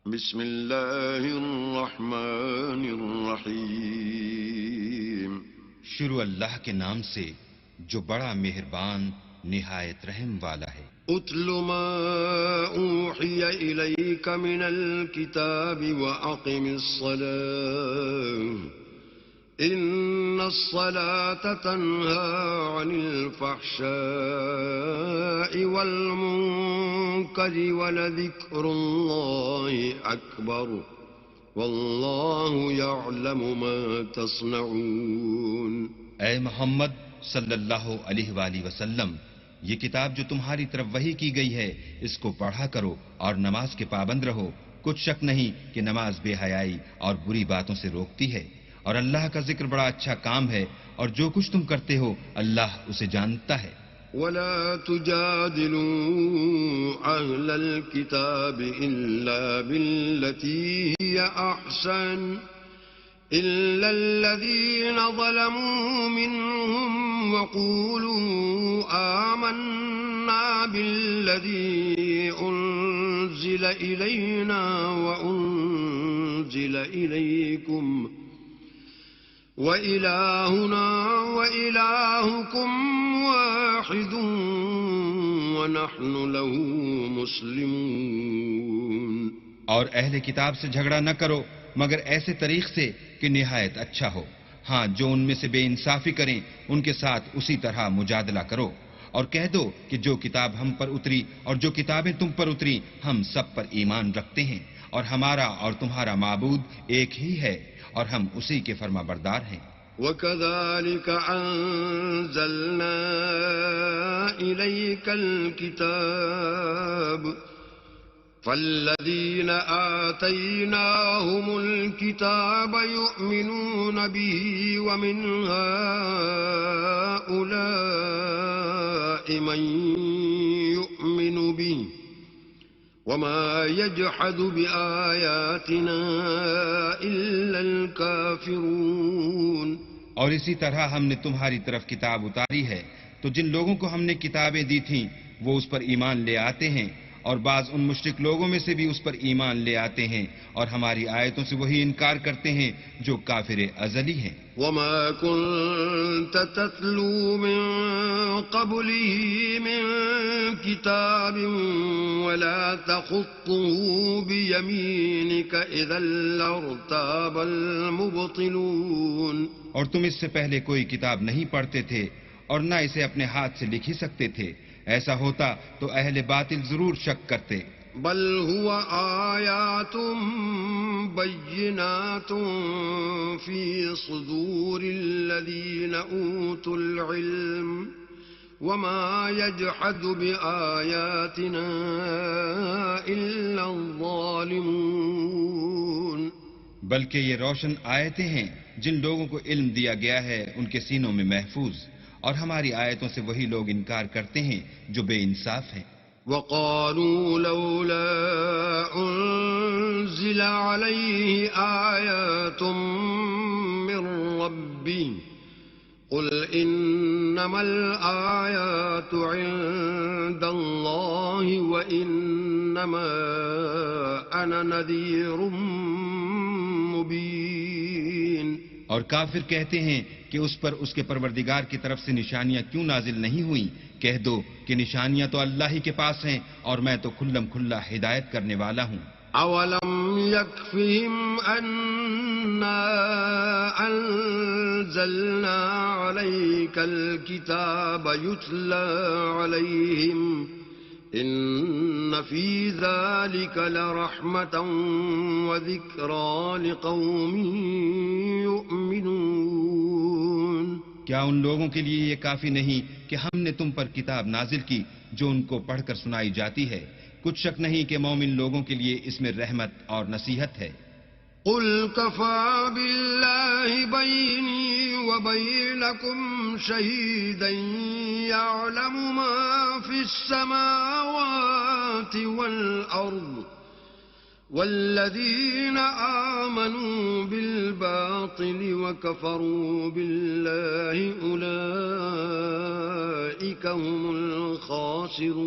بسم اللہ الرحمن الرحیم۔ شروع اللہ کے نام سے جو بڑا مہربان نہایت رحم والا ہے۔ اتل ما اوحی الیک من الکتاب واقم الصلاة ان الصلاة تنہی عن الفحشاء والمنکر ولذکر اللہ اکبر واللہ یعلم ما تصنعون۔ اے محمد صلی اللہ علیہ وآلہ وسلم، یہ کتاب جو تمہاری طرف وحی کی گئی ہے اس کو پڑھا کرو اور نماز کے پابند رہو۔ کچھ شک نہیں کہ نماز بے حیائی اور بری باتوں سے روکتی ہے، اور اللہ کا ذکر بڑا اچھا کام ہے، اور جو کچھ تم کرتے ہو اللہ اسے جانتا ہے۔ وَلَا تُجَادِلُوا أَهْلَ الْكِتَابِ إِلَّا بِالَّتِي هِيَ أَحْسَنُ إِلَّا الَّذِينَ ظَلَمُوا مِنْهُمْ وَقُولُوا آمَنَّا بِالَّذِي أُنزِلَ إِلَيْنَا وَأُنزِلَ إِلَيْكُمْ وَإِلَٰهُنَا وَإِلَٰهُكُمْ وَاحِدٌ وَنَحْنُ لَهُ مُسْلِمُونَ۔ اور اہل کتاب سے جھگڑا نہ کرو مگر ایسے طریق سے کہ نہایت اچھا ہو۔ ہاں، جو ان میں سے بے انصافی کریں ان کے ساتھ اسی طرح مجادلہ کرو، اور کہہ دو کہ جو کتاب ہم پر اتری اور جو کتابیں تم پر اتری ہم سب پر ایمان رکھتے ہیں، اور ہمارا اور تمہارا معبود ایک ہی ہے، اور ہم اسی کے فرما بردار ہیں۔ وَكَذَلِكَ أَنزَلْنَا إِلَيْكَ الْكِتَابَ فَالَّذِينَ آتَيْنَاهُمُ الْكِتَابَ يُؤْمِنُونَ بِهِ وَمِنْ هَؤُلَاءِ مَن يُؤْمِنُ بِهِ وَمَا يَجْحَدُ بِآيَاتِنَا إِلَّا الْكَافِرُونَ۔ اور اسی طرح ہم نے تمہاری طرف کتاب اتاری ہے، تو جن لوگوں کو ہم نے کتابیں دی تھیں وہ اس پر ایمان لے آتے ہیں، اور بعض ان مشرک لوگوں میں سے بھی اس پر ایمان لے آتے ہیں، اور ہماری آیتوں سے وہی انکار کرتے ہیں جو کافر ازلی ہیں۔ وَمَا كُنْتَ تَتْلُو مِن قَبْلِهِ مِن كِتَابٍ وَلَا تَخُطُّهُ بِيَمِينِكَ إِذًا لَّارْتَابَ الْمُبْطِلُونَ۔ اور تم اس سے پہلے کوئی کتاب نہیں پڑھتے تھے اور نہ اسے اپنے ہاتھ سے لکھ ہی سکتے تھے، ایسا ہوتا تو اہل باطل ضرور شک کرتے۔ بل هو آیات بینات فی صدور الذین اوتوا العلم وما یجحد بآیاتنا الا الظالمون۔ بلکہ یہ روشن آیتیں ہیں جن لوگوں کو علم دیا گیا ہے ان کے سینوں میں محفوظ، اور ہماری آیتوں سے وہی لوگ انکار کرتے ہیں جو بے انصاف ہیں۔ وَقَالُوا لَوْلَا أُنزِلَ عَلَيْهِ آيَاتٌ مِّن رَّبِّهِ قُلْ إِنَّمَا الْآيَاتُ عِندَ اللَّهِ وَإِنَّمَا أَنَا نَذِيرٌ مُّبِينٌ۔ اور کافر کہتے ہیں کہ اس پر اس کے پروردگار کی طرف سے نشانیاں کیوں نازل نہیں ہوئیں؟ کہہ دو کہ نشانیاں تو اللہ ہی کے پاس ہیں، اور میں تو کھلم کھلا ہدایت کرنے والا ہوں۔ اولم یکفہم انا انزلنا علیک الکتاب یتلی علیہم ان فی ذلک لرحمة وذکرى لقوم یؤمنون۔ کیا ان لوگوں کے لیے یہ کافی نہیں کہ ہم نے تم پر کتاب نازل کی جو ان کو پڑھ کر سنائی جاتی ہے؟ کچھ شک نہیں کہ مومن لوگوں کے لیے اس میں رحمت اور نصیحت ہے۔ قل كفى بالله بيني وبينكم شهيدا يعلم ما في السماوات والأرض والذين آمنوا بالباطل وكفروا بالله أولئك هم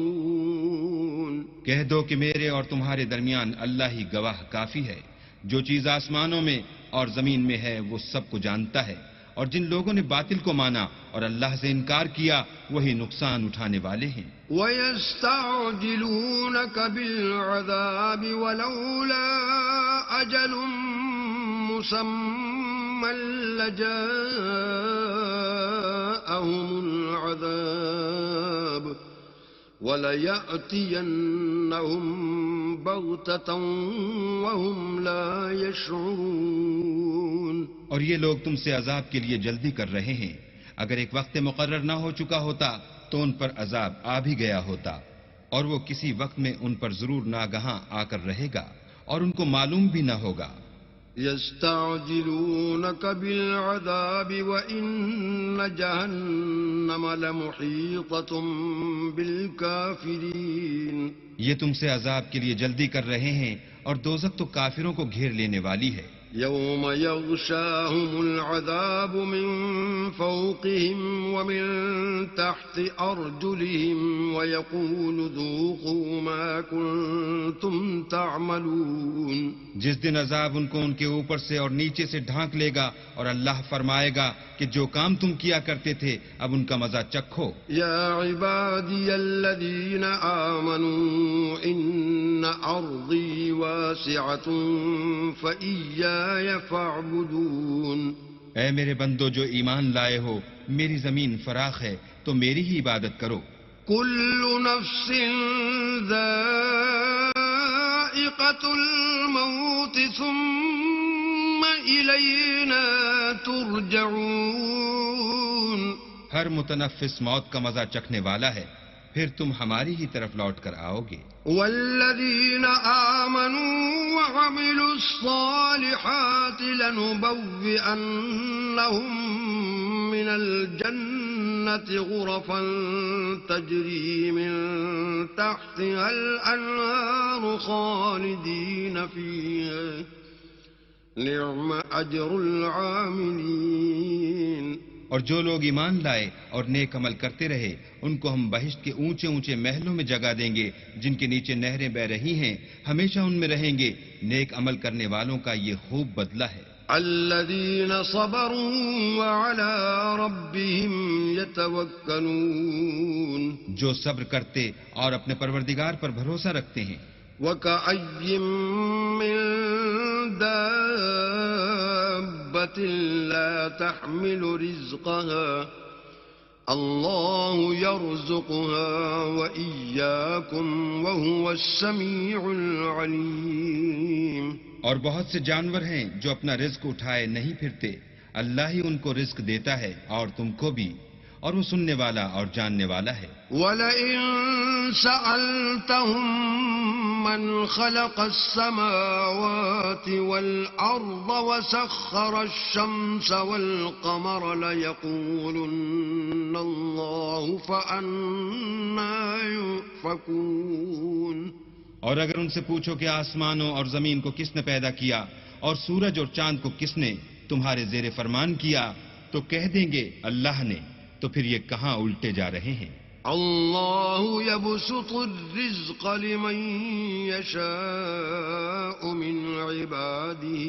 الخاسرون۔ کہہ دو کہ میرے اور تمہارے درمیان اللہ ہی گواہ کافی ہے. جو چیز آسمانوں میں اور زمین میں ہے وہ سب کو جانتا ہے. اور جن لوگوں نے باطل کو مانا اور اللہ سے انکار کیا وہی نقصان اٹھانے والے ہیں. وَيَسْتَعْجِلُونَكَ بِالْعَذَابِ وَلَوْلَا أَجَلٌ مُّسَمًّى لَّجَاءَهُمُ الْعَذَابُ وَلَيَأْتِيَنَّهُم بَغْتَةً وَهُمْ لَا يَشْعُرُونَ. اور یہ لوگ تم سے عذاب کے لیے جلدی کر رہے ہیں. اگر ایک وقت مقرر نہ ہو چکا ہوتا تو ان پر عذاب آ بھی گیا ہوتا، اور وہ کسی وقت میں ان پر ضرور ناگہاں آ کر رہے گا اور ان کو معلوم بھی نہ ہوگا. يَسْتَعْجِلُونَكَ بِالْعَذَابِ وَإِنَّ جَهَنَّمَ لَمُحِيطَةٌ بِالْكَافِرِينَ. یہ تم سے عذاب کے لیے جلدی کر رہے ہیں اور دوزخ تو کافروں کو گھیر لینے والی ہے. يَوْمَ يَغْشَاهُمُ الْعَذَابُ مِنْ فَوْقِهِمْ وَمِنْ تَحْتِ أَرْجُلِهِمْ وَيَقُولُ ذُوقُوا مَا كُنْتُمْ تَعْمَلُونَ. جس دن عذاب ان کو ان کے اوپر سے اور نیچے سے ڈھانک لے گا اور اللہ فرمائے گا کہ جو کام تم کیا کرتے تھے اب ان کا مزہ چکھو. يَا عِبَادِيَ الَّذِينَ آمَنُوا إِنَّ أَرْضِي وَاسِعَةٌ فَإِيَّايَ فَاعْبُدُونَ. اے میرے بندو جو ایمان لائے ہو، میری زمین فراخ ہے تو میری ہی عبادت کرو. كُلُّ نَفْسٍ ذَائِقَةُ الْمَوْتِ ثُمَّ إِلَيْنَا تُرْجَعُونَ. ہر متنفس موت کا مزہ چکھنے والا ہے، پھر تم ہماری ہی طرف لوٹ کر آؤ گے. والذين آمنوا وعملوا الصالحات لنبوئنهم من الجنة غرفا تجري من تحتها الأنهار خالدين فيها نعم أجر العاملين. اور جو لوگ ایمان لائے اور نیک عمل کرتے رہے ان کو ہم بہشت کے اونچے اونچے محلوں میں جگہ دیں گے جن کے نیچے نہریں بہ رہی ہیں، ہمیشہ ان میں رہیں گے. نیک عمل کرنے والوں کا یہ خوب بدلہ ہے. الذين صبروا وعلى ربهم يتوكلون. جو صبر کرتے اور اپنے پروردگار پر بھروسہ رکھتے ہیں. وكأي من دابة لا تحمل رزقها الله يرزقها وإياكم وهو السميع العليم. اور بہت سے جانور ہیں جو اپنا رزق اٹھائے نہیں پھرتے، اللہ ہی ان کو رزق دیتا ہے اور تم کو بھی، اور وہ سننے والا اور جاننے والا ہے. وَلَئِن سَأَلْتَهُم مَّنْ خَلَقَ السَّمَاوَاتِ وَالْأَرْضَ وَسَخَّرَ الشَّمْسَ وَالْقَمَرَ لَيَقُولُنَّ اللَّهُ فَأَنَّىٰ يُؤْفَكُونَ. اور اگر ان سے پوچھو کہ آسمانوں اور زمین کو کس نے پیدا کیا اور سورج اور چاند کو کس نے تمہارے زیر فرمان کیا تو کہہ دیں گے اللہ نے. تو پھر یہ کہاں الٹے جا رہے ہیں. اللہ یبسط الرزق لمن یشاء من عباده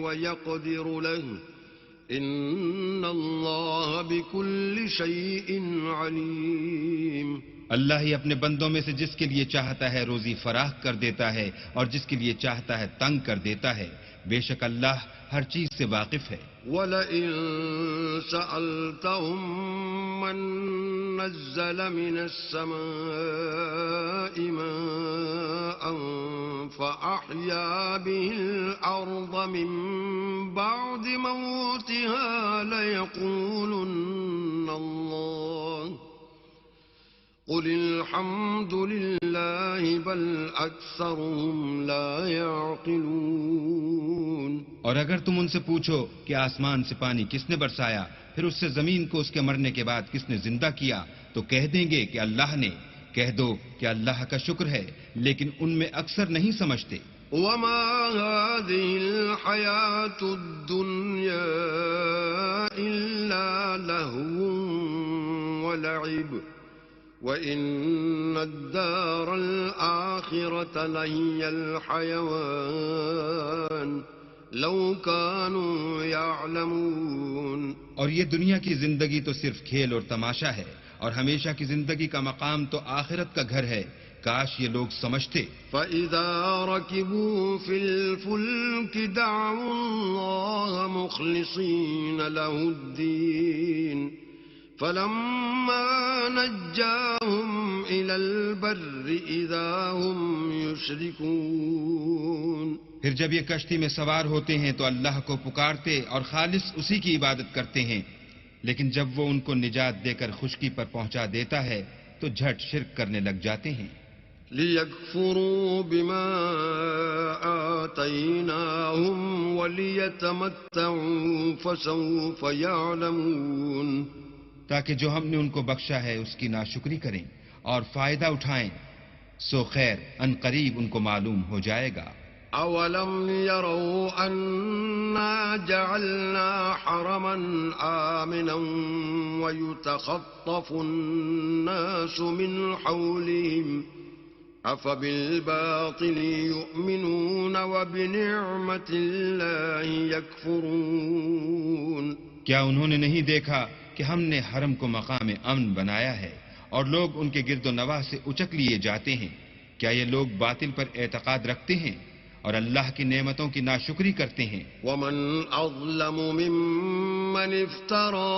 ویقدر له ان اللہ بكل شیء علیم. اللہ ہی اپنے بندوں میں سے جس کے لیے چاہتا ہے روزی فراخ کر دیتا ہے اور جس کے لیے چاہتا ہے تنگ کر دیتا ہے. بے شک اللہ ہر چیز سے واقف ہے. وَلَئِن سَأَلْتَهُم مَّن نَّزَّلَ مِنَ السَّمَاءِ مَاءً فَأَحْيَا بِهِ الْأَرْضَ مِن بَعْدِ مَوْتِهَا لَيَقُولُنَّ اللَّهُ قُلِ الْحَمْدُ لِلَّهِ بَلْ أَكْثَرُهُمْ لَا يَعْقِلُونَ. اور اگر تم ان سے پوچھو کہ آسمان سے پانی کس نے برسایا پھر اس سے زمین کو اس کے مرنے کے بعد کس نے زندہ کیا تو کہہ دیں گے کہ اللہ نے. کہہ دو کہ اللہ کا شکر ہے لیکن ان میں اکثر نہیں سمجھتے. وَمَا هَٰذِهِ الْحَيَاةُ الدُّنْيَا إِلَّا لَهْوٌ وَلَعِبٌ وَإِنَّ الدَّارَ الْآخِرَةَ لَهِيَ الْحَيَوَانُ لَوْ كَانُوا يَعْلَمُونَ. اور یہ دنیا کی زندگی تو صرف کھیل اور تماشا ہے، اور ہمیشہ کی زندگی کا مقام تو آخرت کا گھر ہے. کاش یہ لوگ سمجھتے. فَإِذَا رَكِبُوا فِي الْفُلْكِ دَعَوُا اللَّهَ مُخْلِصِينَ لَهُ الدِّينَ فَلَمَّا نَجَّاهُمْ إِلَى الْبَرِّ إِذَا هُمْ يُشْرِكُونَ. پھر جب یہ کشتی میں سوار ہوتے ہیں تو اللہ کو پکارتے اور خالص اسی کی عبادت کرتے ہیں، لیکن جب وہ ان کو نجات دے کر خشکی پر پہنچا دیتا ہے تو جھٹ شرک کرنے لگ جاتے ہیں. لِيَكْفُرُوا بِمَا آتَيْنَاهُمْ وَلِيَتَمَتَّعُوا فَسَوْفَ يَعْلَمُونَ. تاکہ جو ہم نے ان کو بخشا ہے اس کی ناشکری کریں اور فائدہ اٹھائیں، سو خیر ان قریب ان کو معلوم ہو جائے گا. أَوَلَمْ يَرَوْا أَنَّا جَعَلْنَا حَرَمًا آمِنًا وَيُتَخَطَّفُ النَّاسُ مِنْ حَوْلِهِمْ أَفَبِالْبَاطِلِ يُؤْمِنُونَ وَبِنِعْمَةِ اللَّهِ يَكْفُرُونَ. کیا انہوں نے نہیں دیکھا کہ ہم نے حرم کو مقام امن بنایا ہے اور لوگ ان کے گرد و نواح سے اچک لیے جاتے ہیں؟ کیا یہ لوگ باطل پر اعتقاد رکھتے ہیں اور اللہ کی نعمتوں کی ناشکری کرتے ہیں؟ وَمَنْ أَظْلَمُ مِمَّنِ افْتَرَى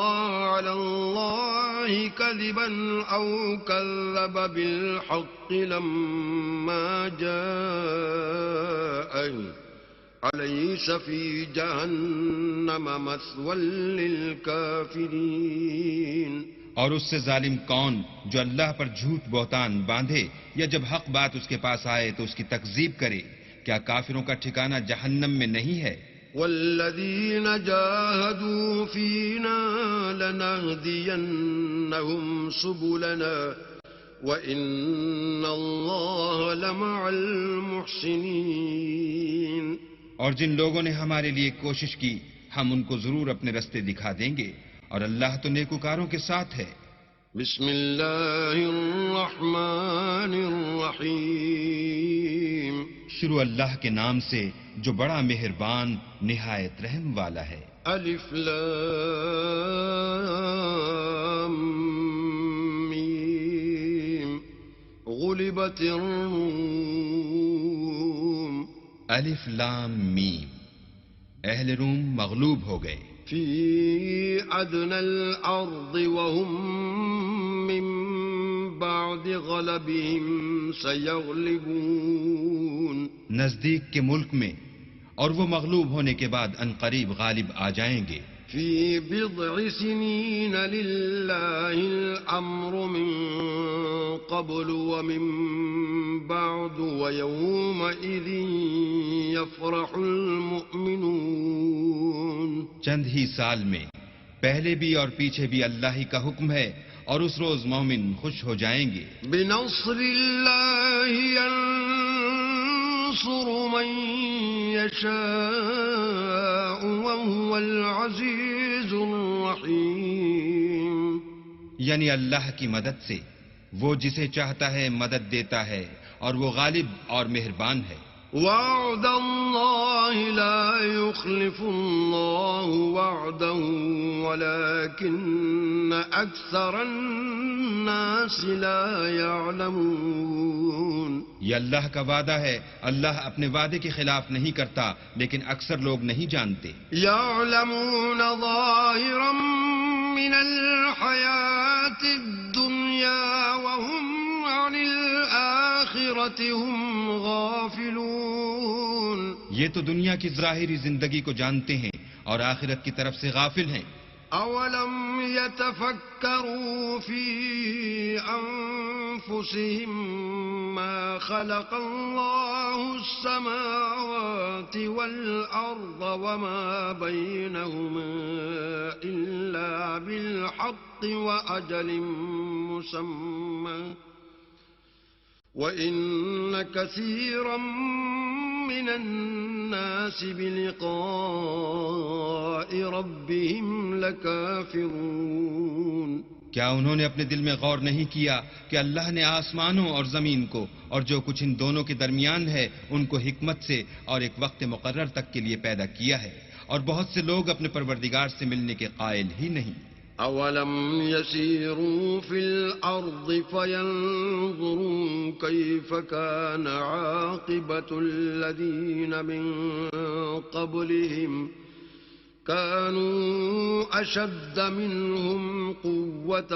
عَلَى اللَّهِ كَذِبًا أَوْ كَذَّبَ بِالْحَقِّ لَمَّا جَاءَهُ أَلَيْسَ فِي جَهَنَّمَ مَثْوًى لِلْكَافِرِينَ. اور اس سے ظالم کون جو اللہ پر جھوٹ بہتان باندھے یا جب حق بات اس کے پاس آئے تو اس کی تکذیب کرے؟ کیا کافروں کا ٹھکانہ جہنم میں نہیں ہے؟ وَالَّذِينَ جَاهَدُوا فِينَا لَنَهْدِيَنَّهُمْ سُبُلَنَا وَإِنَّ اللَّهَ لَمَعَ الْمُحْسِنِينَ. اور جن لوگوں نے ہمارے لیے کوشش کی ہم ان کو ضرور اپنے رستے دکھا دیں گے، اور اللہ تو نیکوکاروں کے ساتھ ہے. بسم اللہ الرحمن الرحیم. شروع اللہ کے نام سے جو بڑا مہربان نہایت رحم والا ہے. الف لام میم. غلبت الروم. الف لام میم. اہل روم مغلوب ہو گئے. فی ادنى الارض وهم من بعد غلبهم سيغلبون. نزدیک کے ملک میں، اور وہ مغلوب ہونے کے بعد عنقریب غالب آ جائیں گے. فی بضع سنین للہ الامر من قبل ومن بعد ویومئذ یفرح المؤمنون. چند ہی سال میں، پہلے بھی اور پیچھے بھی اللہ ہی کا حکم ہے، اور اس روز مومن خوش ہو جائیں گے. بنصر اللہ ينصر من يشاء وهو العزيز الرحيم. یعنی اللہ کی مدد سے وہ جسے چاہتا ہے مدد دیتا ہے، اور وہ غالب اور مہربان ہے. وعد الله لا يخلف الله وعده ولكن أكثر الناس لا يعلمون. یہ اللہ کا وعدہ ہے، اللہ اپنے وعدے کے خلاف نہیں کرتا، لیکن اکثر لوگ نہیں جانتے. يعلمون ظاهرا من الحياة الدنيا وهم عن الآخرة هم غافلون. یہ تو دنیا کی ظاہری زندگی کو جانتے ہیں اور آخرت کی طرف سے غافل ہیں. أولم يتفكروا في أنفسهم ما خلق الله السماوات والأرض وما بينهما إلا بالحق وأجل مسمى وَإِنَّ كَثِيرًا مِّنَ النَّاسِ بِلِقَاءِ رَبِّهِمْ لَكَافِرُونَ. کیا انہوں نے اپنے دل میں غور نہیں کیا کہ اللہ نے آسمانوں اور زمین کو اور جو کچھ ان دونوں کے درمیان ہے ان کو حکمت سے اور ایک وقت مقرر تک کے لیے پیدا کیا ہے، اور بہت سے لوگ اپنے پروردگار سے ملنے کے قائل ہی نہیں۔ أولم يسيروا في الأرض فينظروا كيف كان عاقبة الذين من قبلهم كانوا أشد منهم قوة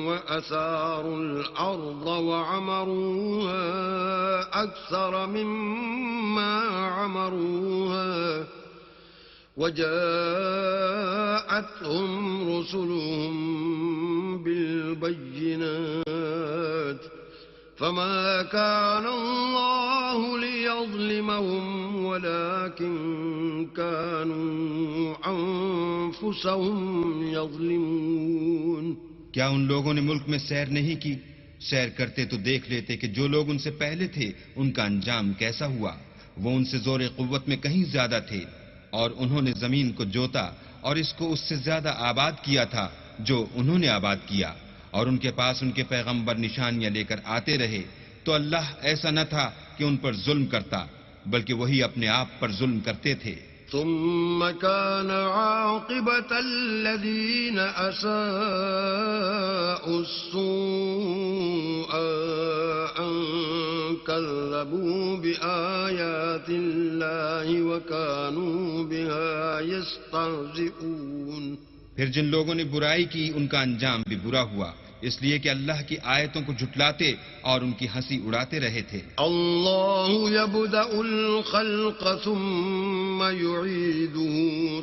وأثاروا الأرض وعمروها أكثر مما عمروها وجاءتهم رسلهم بالبينات فما كان الله ليظلمهم ولكن كانوا أنفسهم يظلمون۔ کیا ان لوگوں نے ملک میں سیر نہیں کی؟ سیر کرتے تو دیکھ لیتے کہ جو لوگ ان سے پہلے تھے ان کا انجام کیسا ہوا۔ وہ ان سے زور قوت میں کہیں زیادہ تھے، اور انہوں نے زمین کو جوتا اور اس کو اس سے زیادہ آباد کیا تھا جو انہوں نے آباد کیا، اور ان کے پاس ان کے پیغمبر نشانیاں لے کر آتے رہے، تو اللہ ایسا نہ تھا کہ ان پر ظلم کرتا، بلکہ وہی اپنے آپ پر ظلم کرتے تھے۔ ثم كان عاقبة الذين أساءوا السوء أن كذبوا بآيات الله وكانوا بها يستهزئون۔ پھر جن لوگوں نے برائی کی ان کا انجام بھی برا ہوا، اس لیے کہ اللہ کی آیتوں کو جھٹلاتے اور ان کی ہنسی اڑاتے رہے تھے۔ اللہ یبدأ الخلق ثم يعيده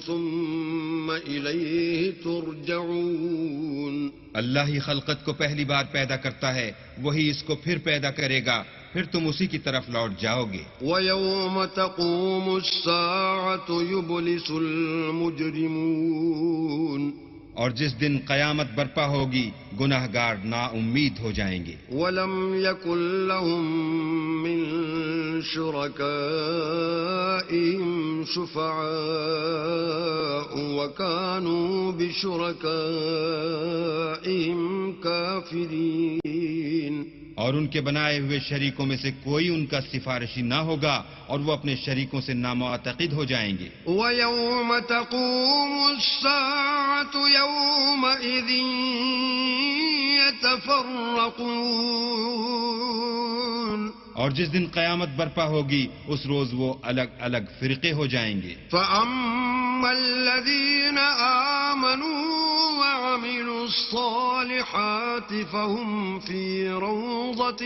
ثم الیہ ترجعون۔ اللہ ہی خلقت کو پہلی بار پیدا کرتا ہے، وہی اس کو پھر پیدا کرے گا، پھر تم اسی کی طرف لوٹ جاؤ گے۔ وَيَوْمَ تَقُومُ السَّاعَةُ يُبْلِسُ الْمُجْرِمُونَ۔ اور جس دن قیامت برپا ہوگی گناہ گار نا امید ہو جائیں گے۔ وَلَمْ يَكُنْ لَهُم مِّن شُرَكَائِهِمْ شُفَعَاءُ وَكَانُوا بِشُرَكَائِهِمْ كَافِرِينَ۔ اور ان کے بنائے ہوئے شریکوں میں سے کوئی ان کا سفارشی نہ ہوگا اور وہ اپنے شریکوں سے نامعتقد ہو جائیں گے۔ وَيَوْمَ تَقُومُ السَّاعَةُ يَوْمَئِذٍ يَتَفَرَّقُونَ۔ اور جس دن قیامت برپا ہوگی اس روز وہ الگ الگ فرقے ہو جائیں گے۔ فَأَمَّا الَّذِينَ آمَنُوا وَعَمِلُوا الصَّالِحَاتِ فَهُمْ فِي رَوْضَةٍ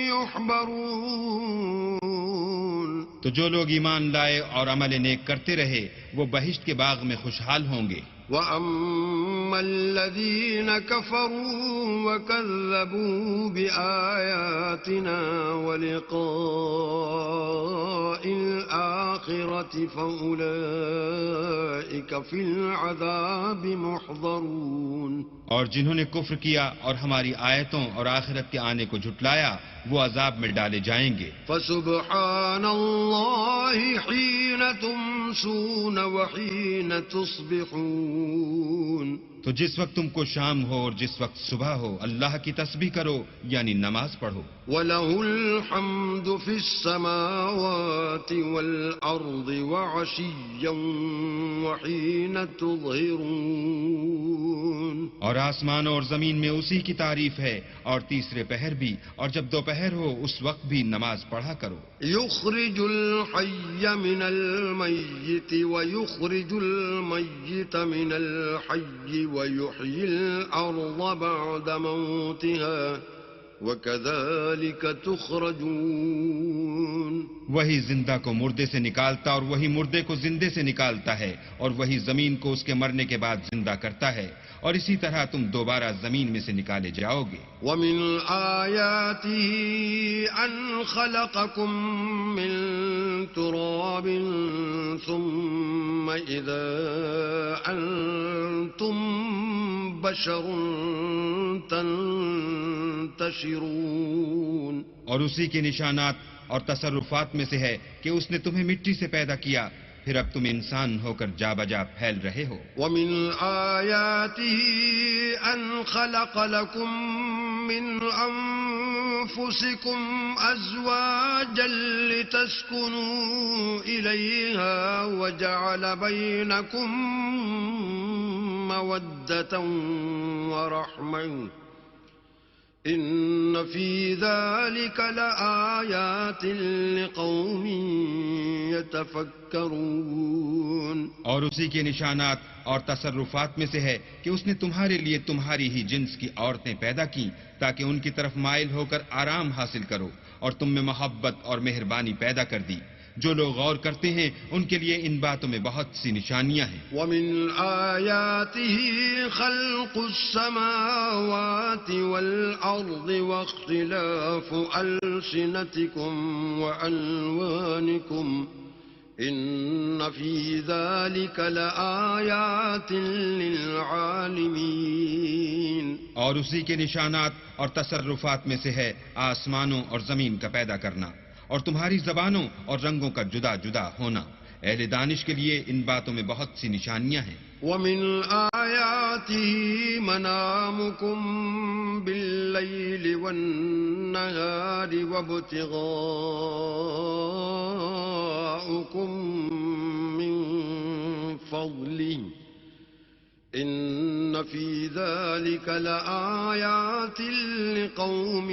يُحْبَرُونَ۔ تو جو لوگ ایمان لائے اور عمل نیک کرتے رہے وہ بہشت کے باغ میں خوشحال ہوں گے۔ وَأَمَّا الَّذِينَ كَفَرُوا وَكَذَّبُوا بِآيَاتِنَا وَلِقَاءِ الْآخِرَةِ فَأُولَئِكَ فِي الْعَذَابِ مُحْضَرُونَ۔ اور جنہوں نے کفر کیا اور ہماری آیتوں اور آخرت کے آنے کو جھٹلایا وہ عذاب میں ڈالے جائیں گے۔ فَسُبْحَانَ اللَّهِ حِينَ تُمْسُونَ وَحِينَ تُصْبِحُونَ۔ تو جس وقت تم کو شام ہو اور جس وقت صبح ہو اللہ کی تسبیح کرو یعنی نماز پڑھو۔ وَلَهُ الْحَمْدُ فِي السَّمَاوَاتِ وَالْأَرْضِ وَعَشِيًّا وَحِينَ تُظْهِرُونَ۔ اور آسمان اور زمین میں اسی کی تعریف ہے، اور تیسرے پہر بھی، اور جب دوپہر ہو اس وقت بھی نماز پڑھا کرو۔ يُخْرِجُ الْحَيَّ مِنَ الْمَيِّتِ وَيُخْرِجُ الْمَيِّتَ مِنَ الْحَيِّ وَيُحْيِي الْأَرْضَ بَعْدَ مَوْتِهَا وَكَذَلِكَ تُخْرَجُونَ۔ وہی زندہ کو مردے سے نکالتا اور وہی مردے کو زندے سے نکالتا ہے، اور وہی زمین کو اس کے مرنے کے بعد زندہ کرتا ہے، اور اسی طرح تم دوبارہ زمین میں سے نکالے جاؤ گے۔ وَمِنْ آيَاتِهِ أَنْ خَلَقَكُم مِّن تُرَابٍ ثُمَّ إِذَا أَنْتُمْ بَشَرٌ تَنْتَشِرُونَ۔ اور اسی کے نشانات اور تصرفات میں سے ہے کہ اس نے تمہیں مٹی سے پیدا کیا، پھر اب تم انسان ہو کر جا بجا پھیل رہے ہو. ومن آياته أن خلق لكم من أنفسكم أزواجا لتسكنوا إليها وجعل بينكم مودة ورحمة إن في ذلك لآيات لقوم يتفكرون. اور اسی کے نشانات اور تصرفات میں سے ہے کہ اس نے تمہارے لیے تمہاری ہی جنس کی عورتیں پیدا کی تاکہ ان کی طرف مائل ہو کر آرام حاصل کرو، اور تم میں محبت اور مہربانی پیدا کر دی. جو لوگ غور کرتے ہیں ان کے لیے ان باتوں میں بہت سی نشانیاں ہیں. ومن آياته خلق السماوات والأرض واختلاف ألسنتكم وألوانكم إن في ذلك لآيات للعالمين. اور اسی کے نشانات اور تصرفات میں سے ہے آسمانوں اور زمین کا پیدا کرنا اور تمہاری زبانوں اور رنگوں کا جدا جدا ہونا. اہل دانش کے لیے ان باتوں میں بہت سی نشانیاں ہیں. ومن آياته منامكم بالليل والنهار وابتغاؤكم من فضله إن في ذلك لآيات لقوم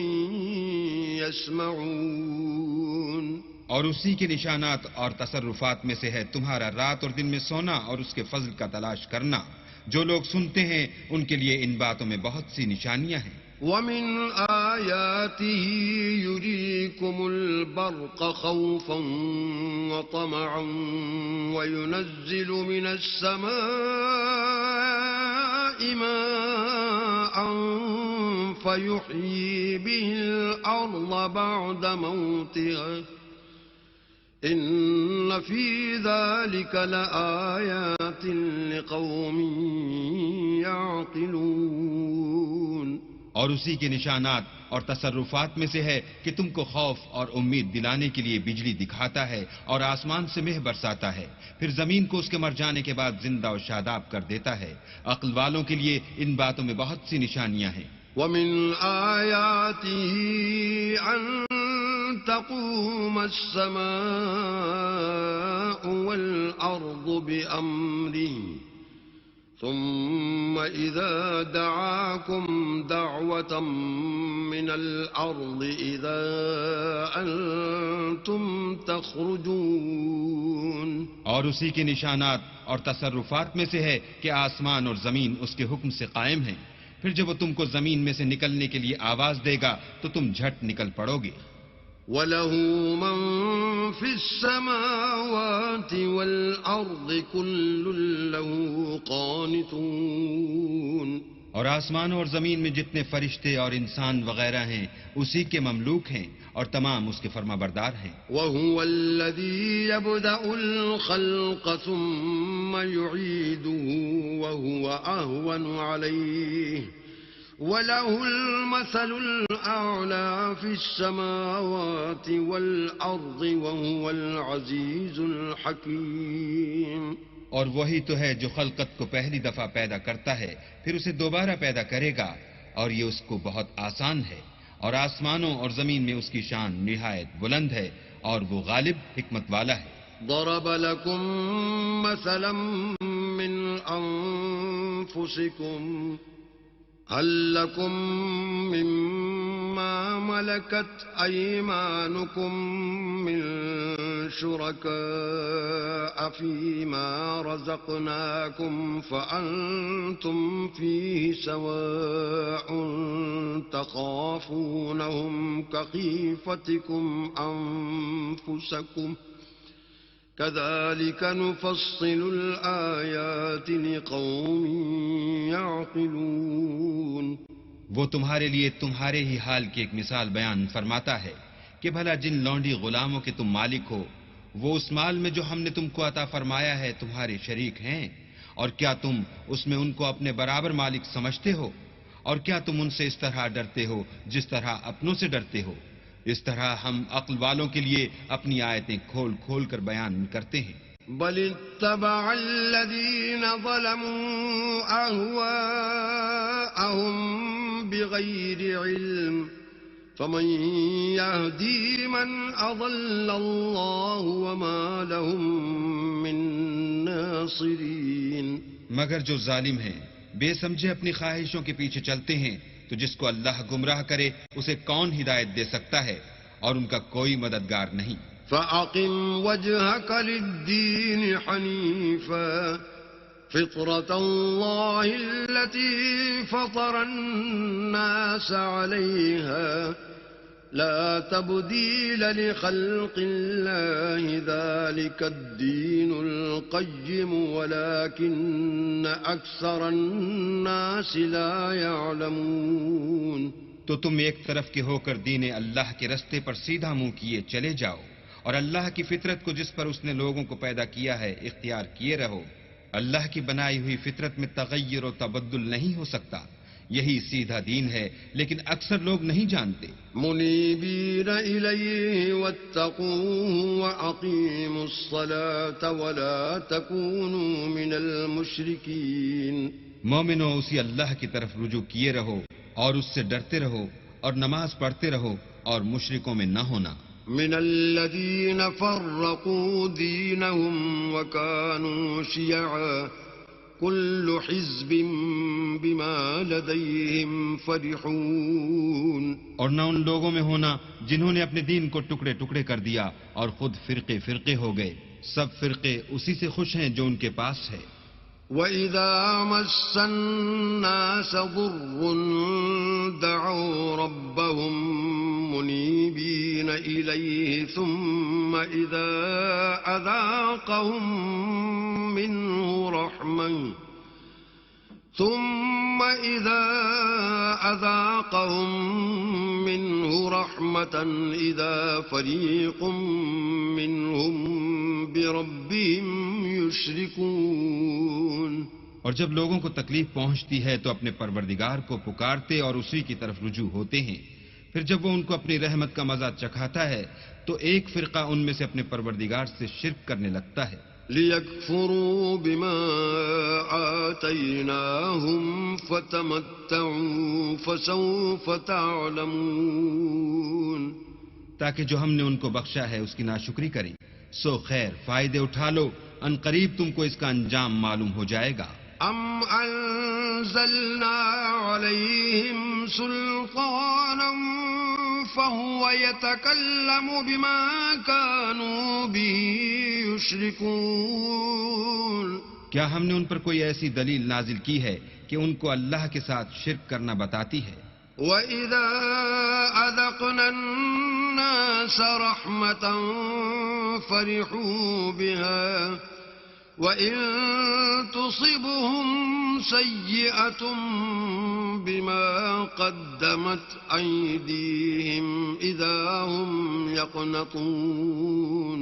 يسمعون. اور اسی کے نشانات اور تصرفات میں سے ہے تمہارا رات اور دن میں سونا اور اس کے فضل کا تلاش کرنا. جو لوگ سنتے ہیں ان کے لیے ان باتوں میں بہت سی نشانیاں ہیں. ومن آياته يريكم البرق خوفا وطمعا وينزل من السماء ماء فيحيي به الأرض بعد موتها إن في ذلك لآيات لقوم يعقلون. اور اسی کے نشانات اور تصرفات میں سے ہے کہ تم کو خوف اور امید دلانے کے لیے بجلی دکھاتا ہے اور آسمان سے مہ برساتا ہے، پھر زمین کو اس کے مر جانے کے بعد زندہ و شاداب کر دیتا ہے. عقل والوں کے لیے ان باتوں میں بہت سی نشانیاں ہیں. ومن آياته أن تقوم السماء والأرض بأمره ثم إذا دعاكم دعوة من الأرض إذا أنتم تخرجون. اور اسی کے نشانات اور تصرفات میں سے ہے کہ آسمان اور زمین اس کے حکم سے قائم ہیں، پھر جب وہ تم کو زمین میں سے نکلنے کے لیے آواز دے گا تو تم جھٹ نکل پڑو گے. وَلَهُ مَن فِي السَّمَاوَاتِ وَالْأَرْضِ كُلٌّ لَّهُ قَانِتُونَ. اور آسمان اور زمین میں جتنے فرشتے اور انسان وغیرہ ہیں اسی کے مملوک ہیں اور تمام اس کے فرما بردار ہیں. وَهُوَ الَّذِي يَبْدَأُ الْخَلْقَ ثُمَّ يُعِيدُهُ وَهُوَ أَهْوَنُ عَلَيْهِ وَلَهُ الْمَثَلُ الْأَعْلَى فِي السَّمَاوَاتِ وَالْأَرْضِ وَهُوَ الْعَزِيزُ الْحَكِيمُ. اور وہی تو ہے جو خلقت کو پہلی دفعہ پیدا کرتا ہے پھر اسے دوبارہ پیدا کرے گا، اور یہ اس کو بہت آسان ہے. اور آسمانوں اور زمین میں اس کی شان نہایت بلند ہے اور وہ غالب حکمت والا ہے. ضرب لكم مثلا من أنفسكم هل لكم مما ملكت أيمانكم من شركاء فيما رزقناكم فأنتم فيه سواء تخافونهم كخيفتكم أنفسكم كذلك نفصل الآيات لقوم يعقلون. وہ تمہارے لیے تمہارے ہی حال کی ایک مثال بیان فرماتا ہے کہ بھلا جن لونڈی غلاموں کے تم مالک ہو وہ اس مال میں جو ہم نے تم کو عطا فرمایا ہے تمہارے شریک ہیں، اور کیا تم اس میں ان کو اپنے برابر مالک سمجھتے ہو؟ اور کیا تم ان سے اس طرح ڈرتے ہو جس طرح اپنوں سے ڈرتے ہو؟ اس طرح ہم عقل والوں کے لیے اپنی آیتیں کھول کھول کر بیان کرتے ہیں. بل اتبع الذين ظلموا أهواءهم بغير علم فمن يهدي من أضل الله وما لهم من ناصرين. مگر جو ظالم ہیں بے سمجھے اپنی خواہشوں کے پیچھے چلتے ہیں تو جس کو اللہ گمراہ کرے اسے کون ہدایت دے سکتا ہے اور ان کا کوئی مددگار نہیں. فأقم وجهك للدين حنيفا فطرة الله التي فطر الناس عليها لا تبديل لخلق الله ذلك الدين القيم ولكن أكثر الناس لا يعلمون. تو تم ایک طرف کے ہو کر دین اللہ کے رستے پر سیدھا منہ کیے چلے جاؤ اور اللہ کی فطرت کو جس پر اس نے لوگوں کو پیدا کیا ہے اختیار کیے رہو. اللہ کی بنائی ہوئی فطرت میں تغیر و تبدل نہیں ہو سکتا. یہی سیدھا دین ہے لیکن اکثر لوگ نہیں جانتے. منیبین الیہ واتقوہ واقیموا الصلاة ولا تکونوا من المشرکین. مومنو اسی اللہ کی طرف رجوع کیے رہو اور اس سے ڈرتے رہو اور نماز پڑھتے رہو اور مشرکوں میں نہ ہونا. من الذین فرقوا دینهم وكانوا شیعا كل حزب بما لديهم فرحون. اور نہ ان لوگوں میں ہونا جنہوں نے اپنے دین کو ٹکڑے ٹکڑے کر دیا اور خود فرقے فرقے ہو گئے. سب فرقے اسی سے خوش ہیں جو ان کے پاس ہے. وَإِذَا مَسَّ النَّاسَ ضُرٌّ دَعَوْا رَبَّهُم مُنِيبِينَ إِلَيْهِ ثُمَّ إِذَا أَذَاقَهُم مِّنْهُ رَحْمَةً إِذَا فَرِيقٌ مِّنْهُم بربهم يشركون. اور جب لوگوں کو تکلیف پہنچتی ہے تو اپنے پروردگار کو پکارتے اور اسی کی طرف رجوع ہوتے ہیں. پھر جب وہ ان کو اپنی رحمت کا مزہ چکھاتا ہے تو ایک فرقہ ان میں سے اپنے پروردگار سے شرک کرنے لگتا ہے. لِيَكْفُرُوا بِمَا آتَيْنَاهُمْ فَتَمَتَّعُوا فَسَوْفَ تَعْلَمُونَ. تاکہ جو ہم نے ان کو بخشا ہے اس کی ناشکری کریں. سو خیر فائدے اٹھا لو، ان قریب تم کو اس کا انجام معلوم ہو جائے گا. ام انزلنا علیہم سلطانا فهو يتكلم بما كانوا به يشركون. کیا ہم نے ان پر کوئی ایسی دلیل نازل کی ہے کہ ان کو اللہ کے ساتھ شرک کرنا بتاتی ہے؟ وَإِذَا أَذَقْنَا النَّاسَ رَحْمَةً فَرِحُوا بِهَا وَإِن تُصِبْهُمْ سَيِّئَةٌ بِمَا قَدَّمَتْ أَيْدِيهِمْ إِذَا هُمْ يَقْنَطُونَ.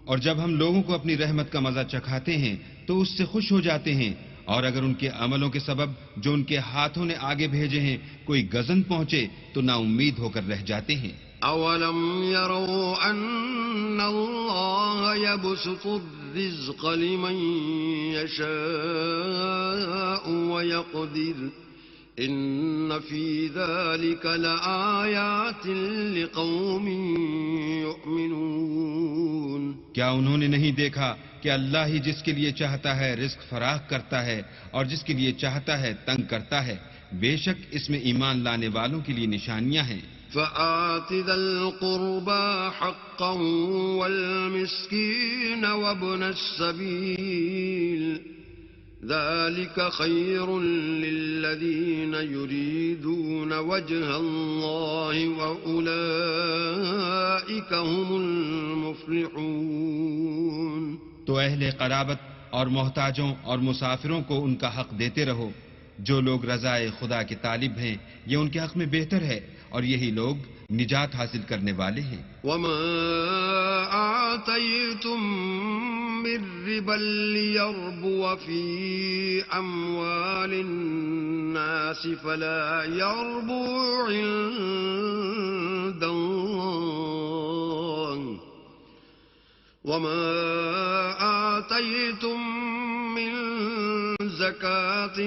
اور جب ہم لوگوں کو اپنی رحمت کا مزہ چکھاتے ہیں تو اس سے خوش ہو جاتے ہیں، اور اگر ان کے عملوں کے سبب جو ان کے ہاتھوں نے آگے بھیجے ہیں کوئی گزن پہنچے تو نا امید ہو کر رہ جاتے ہیں. اولم يروا ان الله يبسط الرزق لمن يشاء ويقدر ان في ذلك لآيات لقوم يؤمنون. کیا انہوں نے نہیں دیکھا کہ اللہ ہی جس کے لیے چاہتا ہے رزق فراخ کرتا ہے اور جس کے لیے چاہتا ہے تنگ کرتا ہے؟ بے شک اس میں ایمان لانے والوں کے لیے نشانیاں ہیں. فآت ذا القربى حقا والمسكين وابن السبيل ذلك خير للذين يريدون وجه الله وأولئك هم المفلحون. تو اہل قرابت اور محتاجوں اور مسافروں کو ان کا حق دیتے رہو. جو لوگ رضائے خدا کے طالب ہیں یہ ان کے حق میں بہتر ہے اور یہی لوگ نجات حاصل کرنے والے ہیں. وما آتيتم من ربا ليربو في أموال الناس فلا يربو عند الله وما آتيتم من زكاة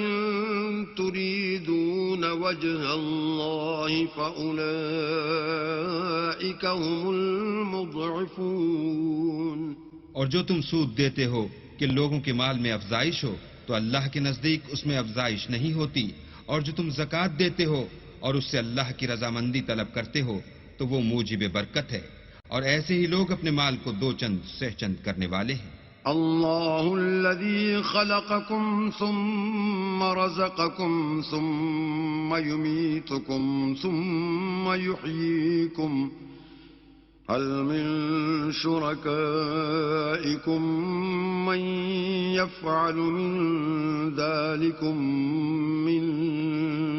تريدون وجه الله فأولئك هم المضعفون. اور جو تم سود دیتے ہو کہ لوگوں کے مال میں افزائش ہو تو اللہ کے نزدیک اس میں افزائش نہیں ہوتی، اور جو تم زکوٰۃ دیتے ہو اور اس سے اللہ کی رضامندی طلب کرتے ہو تو وہ موجب برکت ہے، اور ایسے ہی لوگ اپنے مال کو دو چند سہ چند کرنے والے ہیں. اللہ الذي خلقكم ثم رزقكم ثم يميتكم ثم يحييكم هل من شركائكم من يفعل من ذلكم من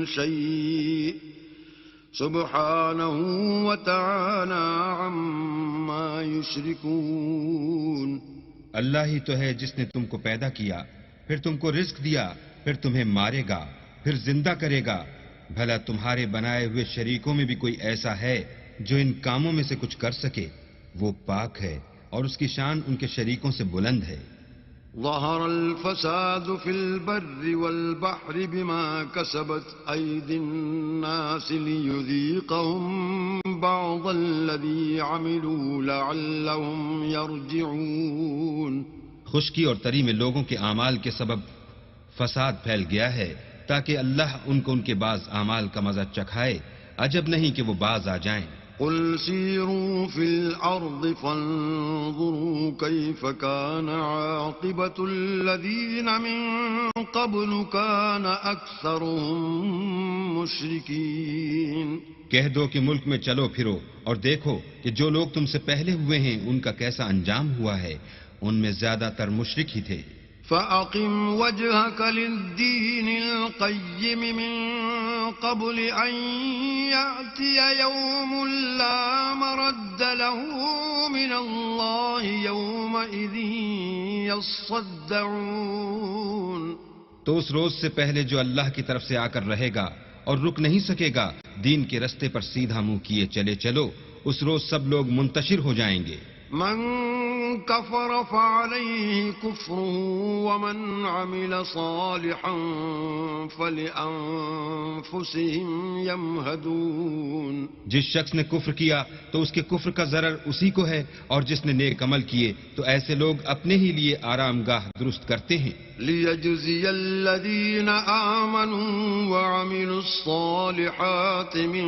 شيء سبحانه وتعالى عما يشركون. اللہ ہی تو ہے جس نے تم کو پیدا کیا، پھر تم کو رزق دیا، پھر تمہیں مارے گا، پھر زندہ کرے گا. بھلا تمہارے بنائے ہوئے شریکوں میں بھی کوئی ایسا ہے جو ان کاموں میں سے کچھ کر سکے؟ وہ پاک ہے اور اس کی شان ان کے شریکوں سے بلند ہے. ظهر الفساد في البر والبحر بما كسبت أيدي الناس ليذيقهم بعض الذي عملوا لعلهم يرجعون. خشکی اور تری میں لوگوں کے اعمال کے سبب فساد پھیل گیا ہے تاکہ اللہ ان کو ان کے بعض اعمال کا مزہ چکھائے. عجب نہیں کہ وہ باز آ جائیں. قل سيروا في الأرض فانظروا كيف كان عاقبة الذين من قبل كان أكثرهم مشركين. کہہ دو کہ ملک میں چلو پھرو اور دیکھو کہ جو لوگ تم سے پہلے ہوئے ہیں ان کا کیسا انجام ہوا ہے. ان میں زیادہ تر مشرک ہی تھے. فأقم وجهك للدين القيم من قبل أن يأتي يوم لا مرد له من الله يومئذ يصدعون. تو اس روز سے پہلے جو اللہ کی طرف سے آ کر رہے گا اور رک نہیں سکے گا، دین کے رستے پر سیدھا منہ کیے چلے چلو. اس روز سب لوگ منتشر ہو جائیں گے. من كفر فعليه كفره ومن عمل صالحا فلأنفسهم يمهدون. جس شخص نے کفر کیا تو اس کے کفر کا ضرر اسی کو ہے، اور جس نے نیک عمل کیے تو ایسے لوگ اپنے ہی لیے آرام گاہ درست کرتے ہیں. ليجزي الذين آمنوا وعملوا الصالحات من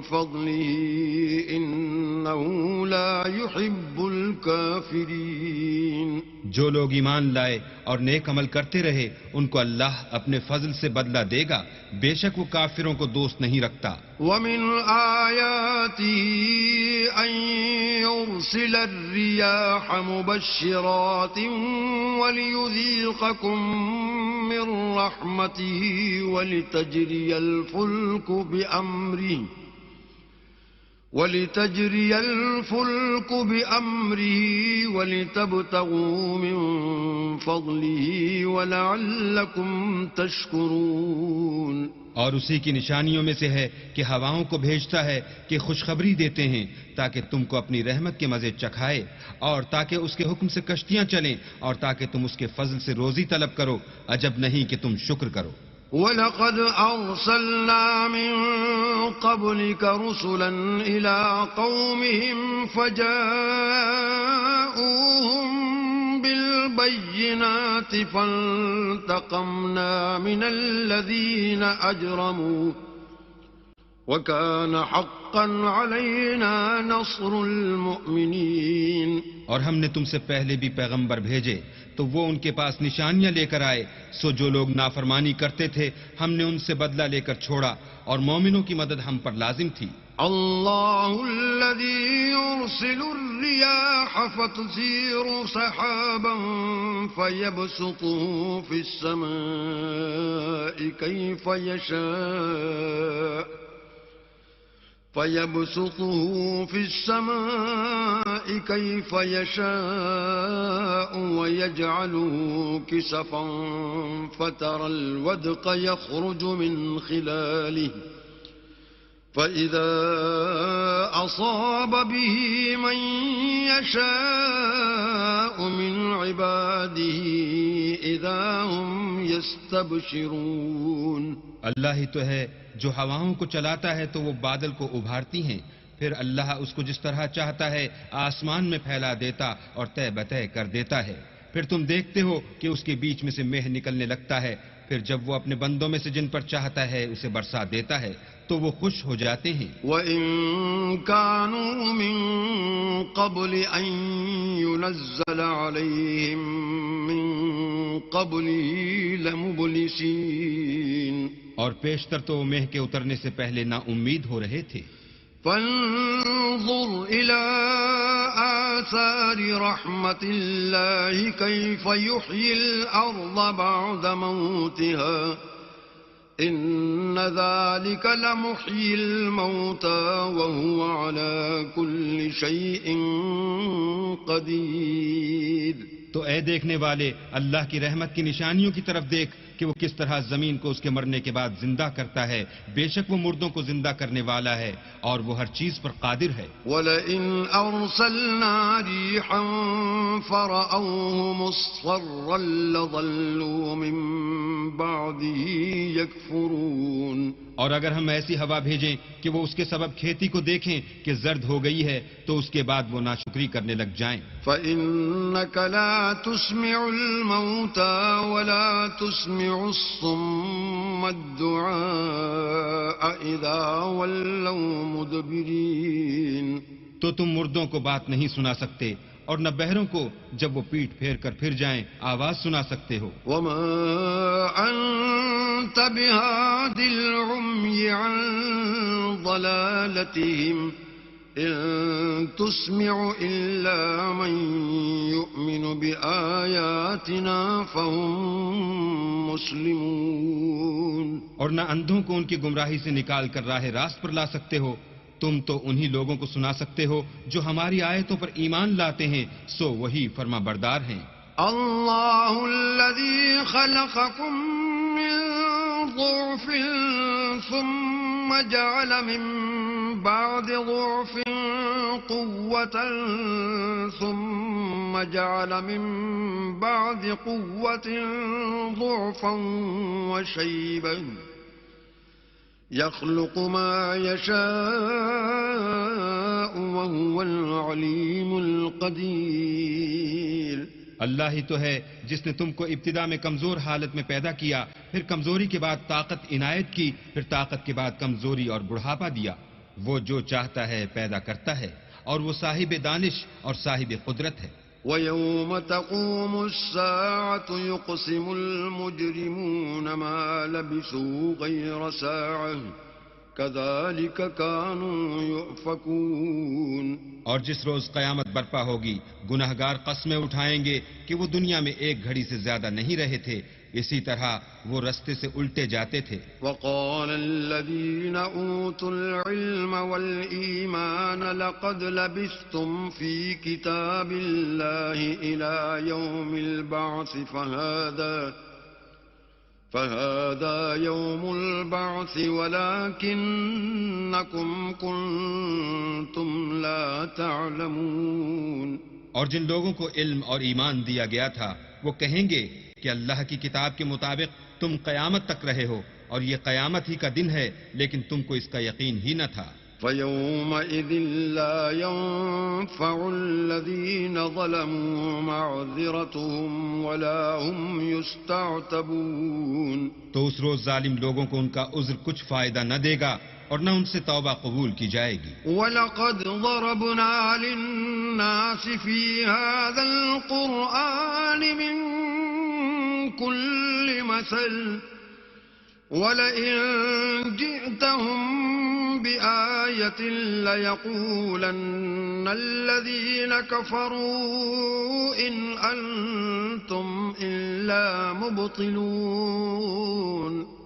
فضله إنه لا يحب الكافرين. جو لوگ ایمان لائے اور نیک عمل کرتے رہے ان کو اللہ اپنے فضل سے بدلہ دے گا، بے شک وہ کافروں کو دوست نہیں رکھتا. ومن آياته أن يرسل الرياح مبشرات وليذيقكم من رحمته ولتجري الفلك بأمره ولتبتغوا من فضله ولعلكم تشكرون. اور اسی کی نشانیوں میں سے ہے کہ ہواؤں کو بھیجتا ہے کہ خوشخبری دیتے ہیں تاکہ تم کو اپنی رحمت کے مزے چکھائے، اور تاکہ اس کے حکم سے کشتیاں چلیں، اور تاکہ تم اس کے فضل سے روزی طلب کرو. عجب نہیں کہ تم شکر کرو. وَلَقَدْ أَرْسَلْنَا مِن قَبْلِكَ رُسُلًا إِلَىٰ قَوْمِهِمْ فَجَاءُوهُم بِالْبَيِّنَاتِ فَانتَقَمْنَا مِنَ الَّذِينَ أَجْرَمُوا وَكَانَ حَقًّا عَلَيْنَا نَصْرُ الْمُؤْمِنِينَ. اور ہم نے تم سے پہلے بھی پیغمبر بھیجے تو وہ ان کے پاس نشانیاں لے کر آئے، سو جو لوگ نافرمانی کرتے تھے ہم نے ان سے بدلہ لے کر چھوڑا، اور مومنوں کی مدد ہم پر لازم تھی. اللہ الذي يرسل الرياح فتثير سحابا فيبسطه في السماء كيف يشاء ويجعله كسفا فترى الودق يخرج من خلاله فإذا أصاب به من يشاء من عباده إذا هم يستبشرون. اللہ ہی تو ہے جو ہواؤں کو چلاتا ہے تو وہ بادل کو ابھارتی ہیں، پھر اللہ اس کو جس طرح چاہتا ہے آسمان میں پھیلا دیتا اور طے بتہ کر دیتا ہے. پھر تم دیکھتے ہو کہ اس کے بیچ میں سے مہ نکلنے لگتا ہے، پھر جب وہ اپنے بندوں میں سے جن پر چاہتا ہے اسے برسا دیتا ہے تو وہ خوش ہو جاتے ہیں. وَإِن كَانُوا مِن قَبْلِ أَن يُنَزَّلَ عَلَيْهِم مِّن قَبْلِهِ لَمُبْلِسِينَ. اور پیشتر تو مہ کے اترنے سے پہلے نا امید ہو رہے تھے. فانظر إلى آثار رحمة الله كيف يحيي الأرض بعد موتها إن ذلك لمحيي الموتى وهو على كل شيء قدير. تو اے دیکھنے والے اللہ کی رحمت کی نشانیوں کی طرف دیکھ کہ وہ کس طرح زمین کو اس کے مرنے کے بعد زندہ کرتا ہے. بے شک وہ مردوں کو زندہ کرنے والا ہے اور وہ ہر چیز پر قادر ہے. وَلَئِنْ أَرْسَلْنَا رِيحًا فَرَأَوْهُ مُصْفَرًّا لَظَلُّوا مِنْ بَعْدِهِ يَكْفُرُونَ. اور اگر ہم ایسی ہوا بھیجیں کہ وہ اس کے سبب کھیتی کو دیکھیں کہ زرد ہو گئی ہے تو اس کے بعد وہ ناشکری کرنے لگ جائیں. فَإِنَّكَ لَا تُسْمِعُ الْمَوْتَى وَلَا تُسْمِعُ الصُّمَّ الدُّعَاءَ إِذَا وَلَّوْا مُدْبِرِينَ. تو تم مردوں کو بات نہیں سنا سکتے اور نہ بہروں کو جب وہ پیٹ پھیر کر پھر جائیں آواز سنا سکتے ہو. وَمَا أَنْتَ بِهَادِ الْعُمْيِ عَنْ ضَلَالَتِهِمْ إِن تُسْمِعُ إِلَّا مَن يُؤْمِنُ بِآيَاتِنَا فَهُمْ مُسْلِمُونَ. اور نہ اندھوں کو ان کی گمراہی سے نکال کر راہ راست پر لا سکتے ہو. تم تو انہی لوگوں کو سنا سکتے ہو جو ہماری آیتوں پر ایمان لاتے ہیں، سو وہی فرما بردار ہیں. اللہ الذی خلقکم من ضعف ثم جعل من بعد ضعف قوة ثم جعل من بعد قوة ضعفا وشيبا يخلق ما يشاء وهو العليم القدير. اللہ ہی تو ہے جس نے تم کو ابتدا میں کمزور حالت میں پیدا کیا، پھر کمزوری کے بعد طاقت عنایت کی، پھر طاقت کے بعد کمزوری اور بڑھاپا دیا. وہ جو چاہتا ہے پیدا کرتا ہے اور وہ صاحب دانش اور صاحب قدرت ہے. وَيَوْمَ تَقُومُ السَّاعَةُ يُقْسِمُ الْمُجْرِمُونَ مَا لَبِثُوا غَيْرَ سَاعَةٍ كَذَلِكَ كَانُوا يُؤْفَكُونَ. اور جس روز قیامت برپا ہوگی گناہگار قسمیں اٹھائیں گے کہ وہ دنیا میں ایک گھڑی سے زیادہ نہیں رہے تھے، اسی طرح وہ رستے سے الٹے جاتے تھے. وَقَالَ الَّذِينَ أُوتُوا الْعِلْمَ وَالْإِيمَانَ لَقَدْ لَبِثْتُمْ فِي كِتَابِ اللَّهِ إِلَى يَوْمِ الْبَعْثِ فَهَذَا يَوْمُ الْبَعْثِ وَلَكِنَّكُمْ كُنْتُمْ لَا تَعْلَمُونَ. اور جن لوگوں کو علم اور ایمان دیا گیا تھا وہ کہیں گے کہ اللہ کی کتاب کے مطابق تم قیامت تک رہے ہو اور یہ قیامت ہی کا دن ہے، لیکن تم کو اس کا یقین ہی نہ تھا. فَيَوْمَئِذٍ لَا يَنفَعُ الَّذِينَ ظَلَمُوا مَعْذِرَتُهُمْ وَلَا هُمْ يُسْتَعْتَبُونَ. تو اس روز ظالم لوگوں کو ان کا عذر کچھ فائدہ نہ دے گا اور نہ ان سے توبہ قبول کی جائے گی. وَلَقَدْ ضَرَبْنَا لِلنَّاسِ فِي هَذَا الْقُرْآنِ مِنْ كُلِّ مَثَلٍ وَلَئِنْ جِئْتَهُمْ بِآيَةٍ لَيَقُولَنَّ الَّذِينَ كَفَرُوا إِنْ أَنْتُمْ إِلَّا مُبْطِلُونَ.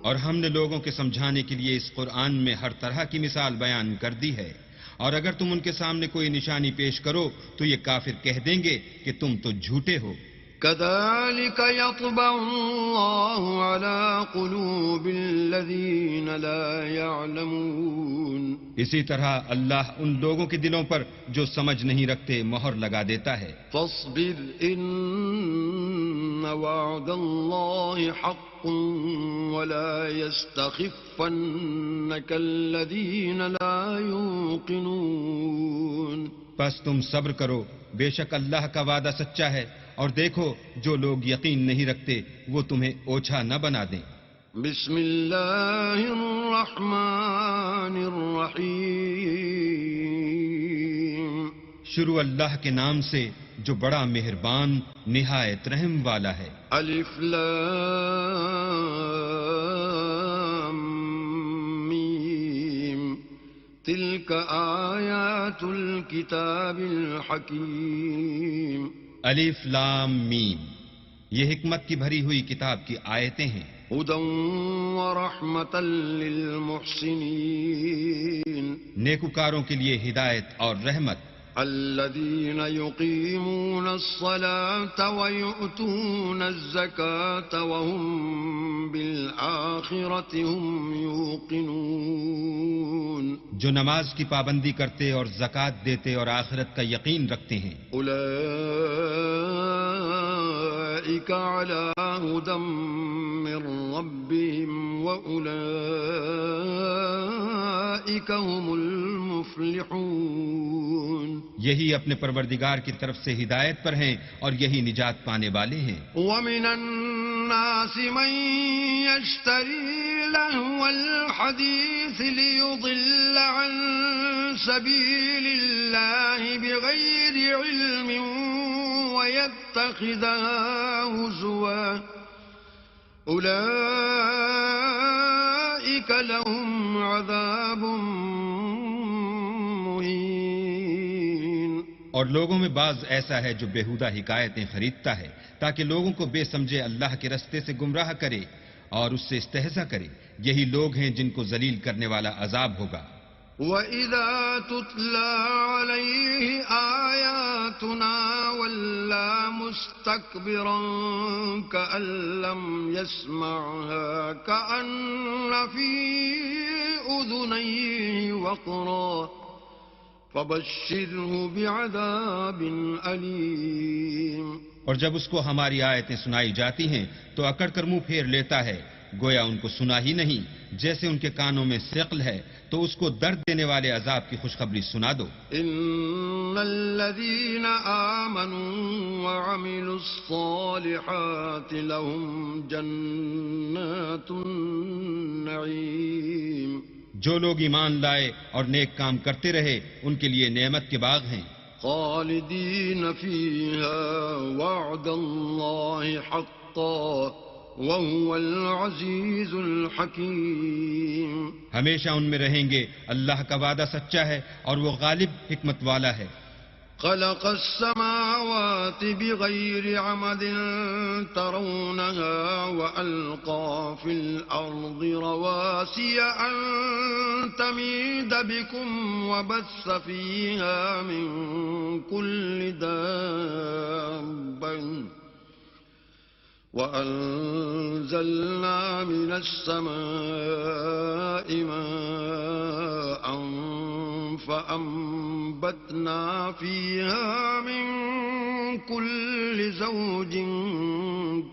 اور ہم نے لوگوں کے سمجھانے کے لیے اس قرآن میں ہر طرح کی مثال بیان کر دی ہے، اور اگر تم ان کے سامنے کوئی نشانی پیش کرو تو یہ کافر کہہ دیں گے کہ تم تو جھوٹے ہو. كذلك يطبع الله على قلوب الذين لا يعلمون اسی طرح اللہ ان لوگوں کے دلوں پر جو سمجھ نہیں رکھتے مہر لگا دیتا ہے. فاصبر إن وعد الله حق ولا يستخفنك الذين لا يوقنون. پس تم صبر کرو، بے شک اللہ کا وعدہ سچا ہے، اور دیکھو جو لوگ یقین نہیں رکھتے وہ تمہیں اوچھا نہ بنا دیں. بسم اللہ الرحمن الرحیم. شروع اللہ کے نام سے جو بڑا مہربان نہایت رحم والا ہے. الف لام میم تلک آیات الکتاب الحکیم. الف لام میم، یہ حکمت کی بھری ہوئی کتاب کی آیتیں ہیں. ہدی ورحمۃ للمحسنین. نیکوکاروں کے لیے ہدایت اور رحمت. الذین یقیمون الصلاة ویؤتون الزکاة وهم بالآخرة هم یوقنون. جو نماز کی پابندی کرتے اور زکوٰۃ دیتے اور آخرت کا یقین رکھتے ہیں. اولئک علی ھدی من ربهم واولئک هم المفلحون. یہی اپنے پروردگار کی طرف سے ہدایت پر ہیں اور یہی نجات پانے والے ہیں. ومن الناس من يشتري لهو الحديث ليضل عن سبيل الله بغير علم ويتخذها هزوا أولئك لهم عذاب مهين. اور لوگوں میں بعض ایسا ہے جو بیہودہ حکایتیں خریدتا ہے تاکہ لوگوں کو بے سمجھے اللہ کے رستے سے گمراہ کرے اور اس سے استہزاء کرے. یہی لوگ ہیں جن کو ذلیل کرنے والا عذاب ہوگا. وَإِذَا تُتْلَى عَلَيْهِ آيَاتُنَا وَلَّى مُسْتَكْبِرًا كَأَن لَّمْ يَسْمَعْهَا كَأَنَّ فِي أُذُنَيْهِ وَقْرًا فَبَشِّرْهُ بِعَذَابٍ أَلِيمٍ. اور جب اس کو ہماری آیتیں سنائی جاتی ہیں تو اکڑ کر منہ پھیر لیتا ہے، گویا ان کو سنا ہی نہیں. جیسے ان کے کانوں میں ثقل ہے تو اس کو درد دینے والے عذاب کی خوشخبری سنا دو. ان الذين آمنوا وعملوا الصالحات لهم جنات النعيم. جو لوگ ایمان لائے اور نیک کام کرتے رہے ان کے لیے نعمت کے باغ ہیں. خالدین فیہا وعد اللہ حقا وهو العزیز الحکیم. ہمیشہ ان میں رہیں گے، اللہ کا وعدہ سچا ہے اور وہ غالب حکمت والا ہے. خلق السماوات بغير عمد ترونها وألقى في الأرض رواسي أن تميد بكم وبث فيها من كل دابة وأنزلنا من السماء ماء فأنبتنا فيها من كل زوج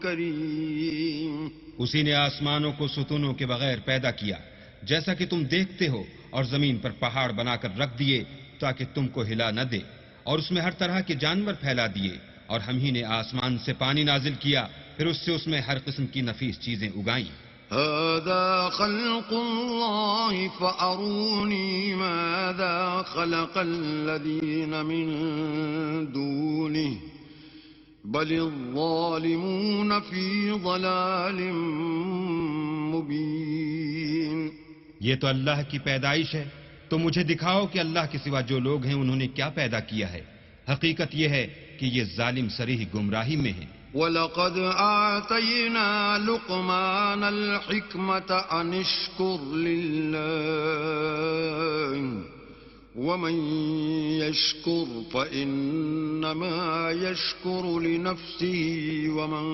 كريم. اسی نے آسمانوں کو ستونوں کے بغیر پیدا کیا جیسا کہ تم دیکھتے ہو، اور زمین پر پہاڑ بنا کر رکھ دیے تاکہ تم کو ہلا نہ دے، اور اس میں ہر طرح کے جانور پھیلا دیے. اور ہم ہی نے آسمان سے پانی نازل کیا، پھر اس سے ہر قسم کی نفیس چیزیں اگائیں. هذا خلق الله فأروني ماذا خلق الذين من دونه بل الظالمون في ضلال مبين. یہ تو اللہ کی پیدائش ہے، تو مجھے دکھاؤ کہ اللہ کے سوا جو لوگ ہیں انہوں نے کیا پیدا کیا ہے. حقیقت یہ ہے کہ یہ ظالم صریح گمراہی میں ہیں. وَلَقَدْ آتَيْنَا لُقْمَانَ الْحِكْمَةَ أَنِ اشْكُرْ لِلَّهِ ومن يشكر فإنما يشكر لنفسه ومن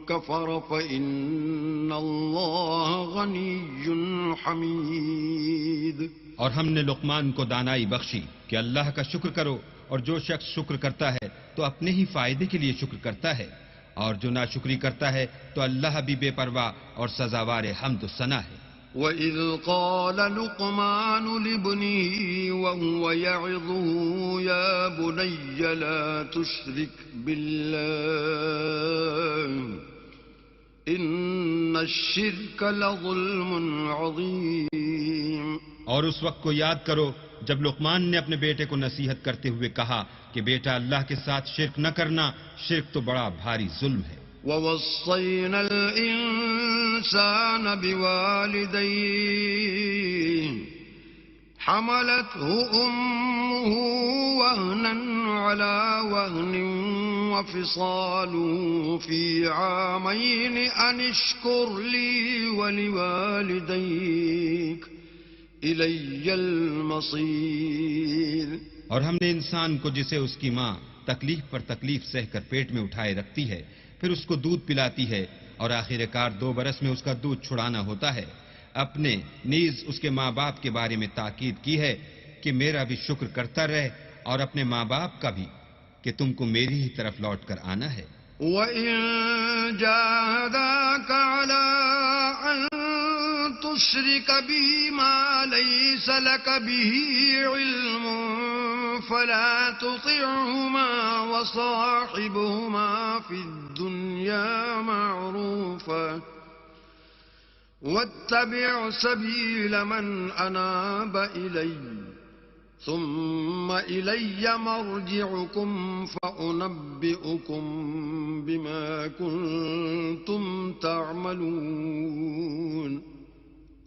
كفر فإن الله غني حميد. اور ہم نے لقمان کو دانائی بخشی کہ اللہ کا شکر کرو، اور جو شخص شکر کرتا ہے تو اپنے ہی فائدے کے لیے شکر کرتا ہے، اور جو ناشکری کرتا ہے تو اللہ بھی بے پرواہ اور سزاوار حمد و ثنا ہے. وَإِذْ قَالَ لُقْمَانُ لِابْنِهِ وَهُوَ يَعِظُهُ يَا بُنَيَّ لَا تُشْرِكْ بِاللَّهِ إِنَّ الشِّرْكَ لَظُلْمٌ عَظِيمٌ. اور اس وقت کو یاد کرو جب لقمان نے اپنے بیٹے کو نصیحت کرتے ہوئے کہا کہ بیٹا اللہ کے ساتھ شرک نہ کرنا، شرک تو بڑا بھاری ظلم ہے. وَوَصَّيْنَا الْإِنسَانَ بِوَالِدَيْهِ حَمَلَتْهُ أُمُّهُ وَهْنًا عَلَى وَهْنٍ وَفِصَالُهُ فِي عَامَيْنِ أَنِ اشْكُرْ لِي وَلِوَالِدَيْكَ إِلَيَّ الْمَصِيرُ. اور ہم نے انسان کو جسے اس کی ماں تکلیف پر تکلیف سہ کر پیٹ میں اٹھائے رکھتی ہے، پھر اس کو دودھ پلاتی ہے، اور آخر کار 2 برس میں اس کا دودھ چھڑانا ہوتا ہے، اپنے نیز اس کے ماں باپ کے بارے میں تاکید کی ہے کہ میرا بھی شکر کرتا رہے، اور اپنے ماں باپ کا بھی کہ تم کو میری ہی طرف لوٹ کر آنا ہے. وَإِن جَاهَدَاكَ عَلَىٰ أَن تُشْرِكَ بِي مَا لَيْسَ لَكَ بِهِ عِلْمٌ فَلَا تُطِعْهُمَا وَصَاحِبْهُمَا فِي الدُّنْيَا مَعْرُوفًا وَاتَّبِعْ سَبِيلَ مَنْ أَنَابَ إِلَيَّ ثُمَّ إِلَيَّ مَرْجِعُكُمْ فَأُنَبِّئُكُم بِمَا كُنتُمْ تَعْمَلُونَ.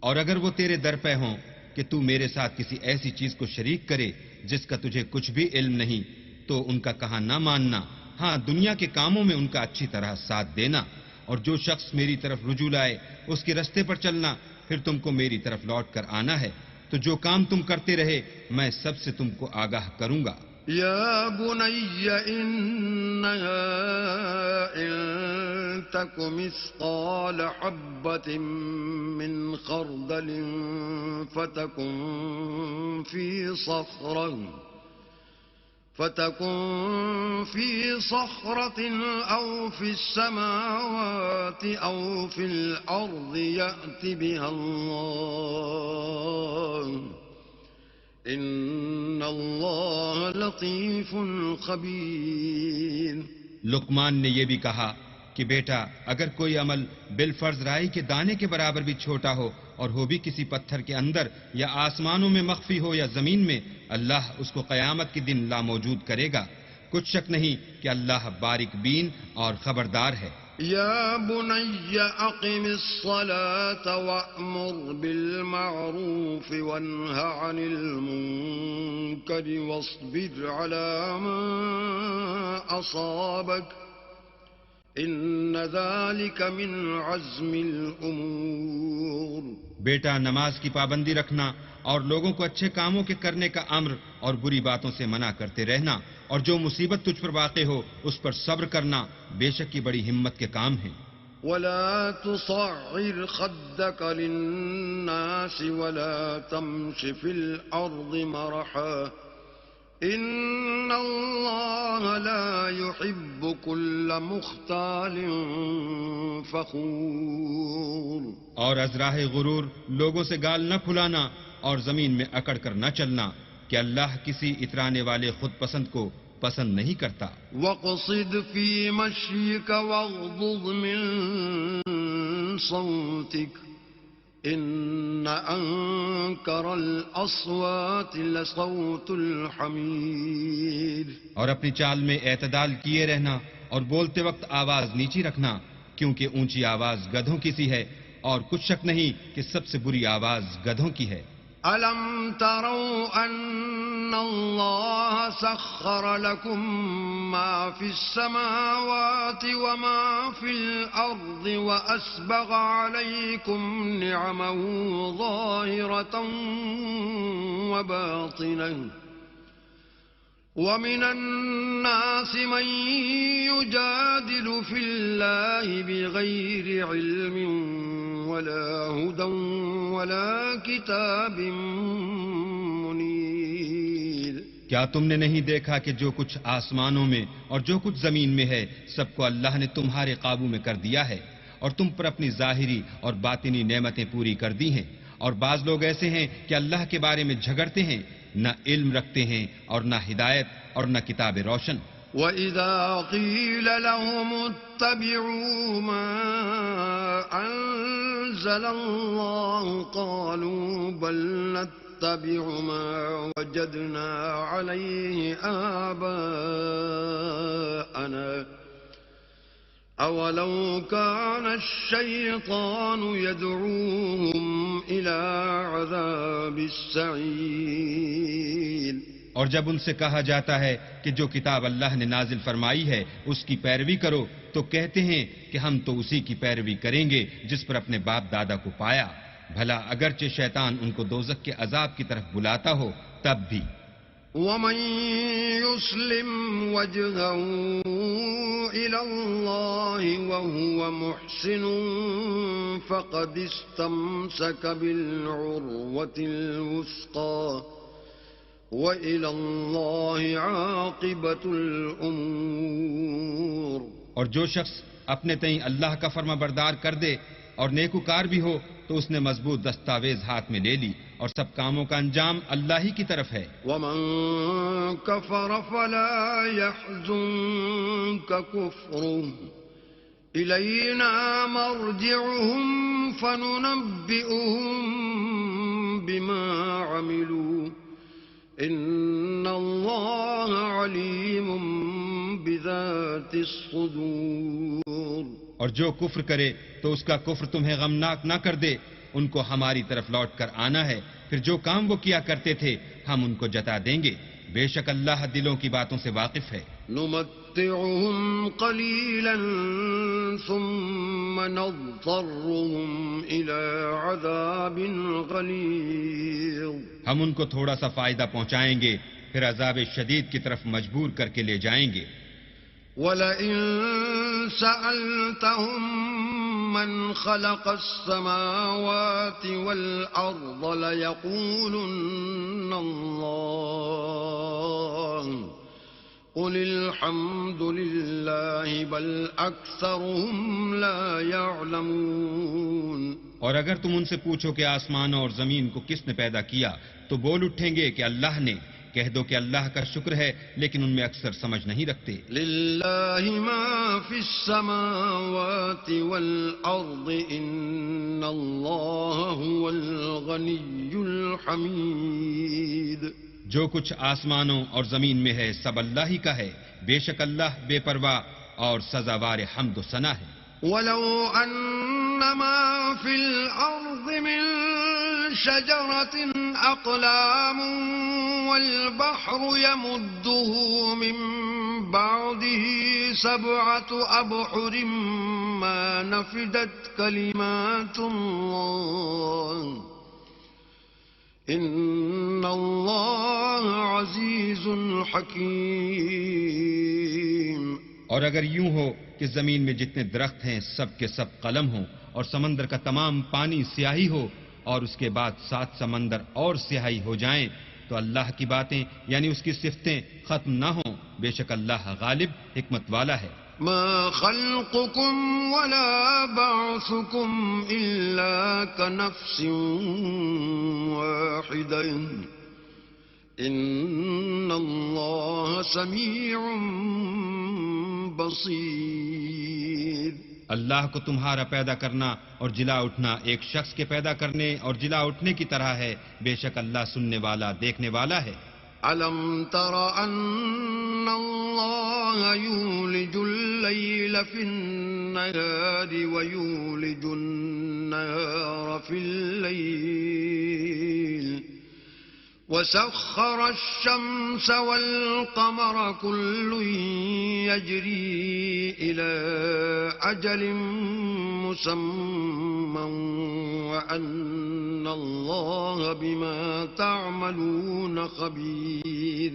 اور اگر وہ تیرے در پہ ہوں کہ تو میرے ساتھ کسی ایسی چیز کو شریک کرے جس کا تجھے کچھ بھی علم نہیں، تو ان کا کہا نہ ماننا، ہاں دنیا کے کاموں میں ان کا اچھی طرح ساتھ دینا، اور جو شخص میری طرف رجوع لائے اس کے رستے پر چلنا، پھر تم کو میری طرف لوٹ کر آنا ہے، تو جو کام تم کرتے رہے میں سب سے تم کو آگاہ کروں گا. يا بني إنها إن تك مثقال حبة من خردل فتكن في صخرة أو في السماوات أو في الأرض يأت بها الله إن الله لطيف خبير. لقمان نے یہ بھی کہا کہ بیٹا اگر کوئی عمل بالفرض رائی کے دانے کے برابر بھی چھوٹا ہو اور ہو بھی کسی پتھر کے اندر یا آسمانوں میں مخفی ہو یا زمین میں، اللہ اس کو قیامت کے دن لاموجود کرے گا. کچھ شک نہیں کہ اللہ باریک بین اور خبردار ہے. يا بني أقم الصلاة وأمر بالمعروف وانه عن المنكر واصبر على ما أصابك إن ذلك من عزم الأمور. بیٹا نماز کی پابندی رکھنا اور لوگوں کو اچھے کاموں کے کرنے کا امر اور بری باتوں سے منع کرتے رہنا، اور جو مصیبت تجھ پر واقع ہو اس پر صبر کرنا بے شک یہ بڑی ہمت کے کام ہیں. ولا تصعر خدك للناس ولا تمش في الأرض مرحا إن الله لا يحب كل مختال فخور. اور ازراہ غرور لوگوں سے گال نہ پھلانا اور زمین میں اکڑ کر نہ چلنا کہ اللہ کسی اترانے والے خود پسند کو پسند نہیں کرتا. وَاقْصِدْ فِي مَشْيِكَ وَاغْضُضْ مِن صَوْتِكَ إِنَّ أَنكَرَ الْأَصْوَاتِ لَصَوْتُ الْحَمِيرِ. اور اپنی چال میں اعتدال کیے رہنا اور بولتے وقت آواز نیچی رکھنا، کیونکہ اونچی آواز گدھوں کی سی ہے، اور کچھ شک نہیں کہ سب سے بری آواز گدھوں کی ہے. ألم تروا أن الله سخر لكم ما في السماوات وما في الأرض وأسبغ عليكم نعمه ظاهرة وباطنة ومن الناس من يجادل في الله بغير علم ولا هدى ولا كتاب منير کیا تم نے نہیں دیکھا کہ جو کچھ آسمانوں میں اور جو کچھ زمین میں ہے سب کو اللہ نے تمہارے قابو میں کر دیا ہے اور تم پر اپنی ظاہری اور باطنی نعمتیں پوری کر دی ہیں، اور بعض لوگ ایسے ہیں کہ اللہ کے بارے میں جھگڑتے ہیں، نہ علم رکھتے ہیں اور نہ ہدایت اور نہ کتاب روشن۔ وَإِذَا قِيلَ لَهُمُ اتَّبِعُوا مَا أَنزَلَ اللَّهُ قَالُوا بَلْ نَتَّبِعُ مَا وَجَدْنَا عَلَيْهِ آبَاءَنَا أَوَلَوْ كَانَ الشَّيْطَانُ يَدْعُوهُمْ إِلَى عَذَابِ السَّعِيرِ۔ اور جب ان سے کہا جاتا ہے کہ جو کتاب اللہ نے نازل فرمائی ہے اس کی پیروی کرو تو کہتے ہیں کہ ہم تو اسی کی پیروی کریں گے جس پر اپنے باپ دادا کو پایا، بھلا اگرچہ شیطان ان کو دوزخ کے عذاب کی طرف بلاتا ہو تب بھی۔ وَمَن يُسْلِمْ وَجْهَهُ إِلَى اللَّهِ وَهُوَ مُحْسِنٌ فَقَدِ اسْتَمْسَكَ بِالْعُرْوَةِ الْوُثْقَى وَإِلَى اللَّهِ عَاقِبَةُ الْأُمُورِ۔ اور جو شخص اپنے تئیں اللہ کا فرما بردار کر دے اور نیکوکار بھی ہو تو اس نے مضبوط دستاویز ہاتھ میں لے لی، اور سب کاموں کا انجام اللہ ہی کی طرف ہے۔ وَمَن كَفَرَ فَلَا يَحْزُنكَ كُفْرُهُ إِلَيْنَا مَرْجِعُهُمْ فَنُنَبِّئُهُم بِمَا عَمِلُوا إِنَّ اللَّهَ عَلِيمٌ بِذَاتِ الصُّدُورِ۔ اور جو کفر کرے تو اس کا کفر تمہیں غمناک نہ کر دے، ان کو ہماری طرف لوٹ کر آنا ہے، پھر جو کام وہ کیا کرتے تھے ہم ان کو جتا دیں گے، بے شک اللہ دلوں کی باتوں سے واقف ہے۔ نُمَتِّعُهُمْ قَلِيلًا ثُمَّ نَضْطَرُّهُمْ إِلَى عَذَابٍ غَلِيظٍ۔ ہم ان کو تھوڑا سا فائدہ پہنچائیں گے، پھر عذاب شدید کی طرف مجبور کر کے لے جائیں گے۔ وَلَئِن سَأَلْتَهُم مَّنْ خَلَقَ السَّمَاوَاتِ وَالْأَرْضَ لَيَقُولُنَّ اللَّهُ قُلِ الْحَمْدُ لِلَّهِ بَلْ أَكْثَرُهُمْ لَا يَعْلَمُونَ۔ اور اگر تم ان سے پوچھو کہ آسمانوں اور زمین کو کس نے پیدا کیا تو بول اٹھیں گے کہ اللہ نے، کہہ دو کہ اللہ کا شکر ہے لیکن ان میں اکثر سمجھ نہیں رکھتے۔ لِلَّهِ مَا فِي السَّمَاوَاتِ وَالْأَرْضِ إِنَّ اللَّهَ هُوَ الْغَنِيُّ الْحَمِيدُ۔ جو کچھ آسمانوں اور زمین میں ہے سب اللہ ہی کا ہے، بے شک اللہ بے پرواہ اور سزاوار حمد و ثنا ہے۔ وَلَوْ أَنَّ مَا فِي الْأَرْضِ مِن شَجَرَةٍ أَقْلَامٌ وَالْبَحْرُ يَمُدُّهُ مِن بَعْدِهِ سَبْعَةُ أَبْحُرٍ مَّا نَفِدَتْ كَلِمَاتُ اللَّهِ إِنَّ اللَّهَ عَزِيزٌ حَكِيمٌ۔ اور اگر یوں ہو کہ زمین میں جتنے درخت ہیں سب کے سب قلم ہوں اور سمندر کا تمام پانی سیاہی ہو اور اس کے بعد 7 سمندر اور سیاہی ہو جائیں تو اللہ کی باتیں یعنی اس کی صفتیں ختم نہ ہوں، بے شک اللہ غالب حکمت والا ہے۔ ما خلقكم ولا بعثكم إلا كنفس واحدة إن الله سميع بصير۔ اللہ کو تمہارا پیدا کرنا اور جلا اٹھنا ایک شخص کے پیدا کرنے اور جلا اٹھنے کی طرح ہے، بے شک اللہ سننے والا دیکھنے والا ہے۔ أَلَمْ تَرَ أَنَّ اللَّهَ يُولِجُ اللَّيْلَ فِي النَّهَارِ وَيُولِجُ النَّهَارَ فِي اللَّيْلِ وسخر الشمس والقمر كل يجري إلى أجل مسمى وأن الله بما تعملون خبير.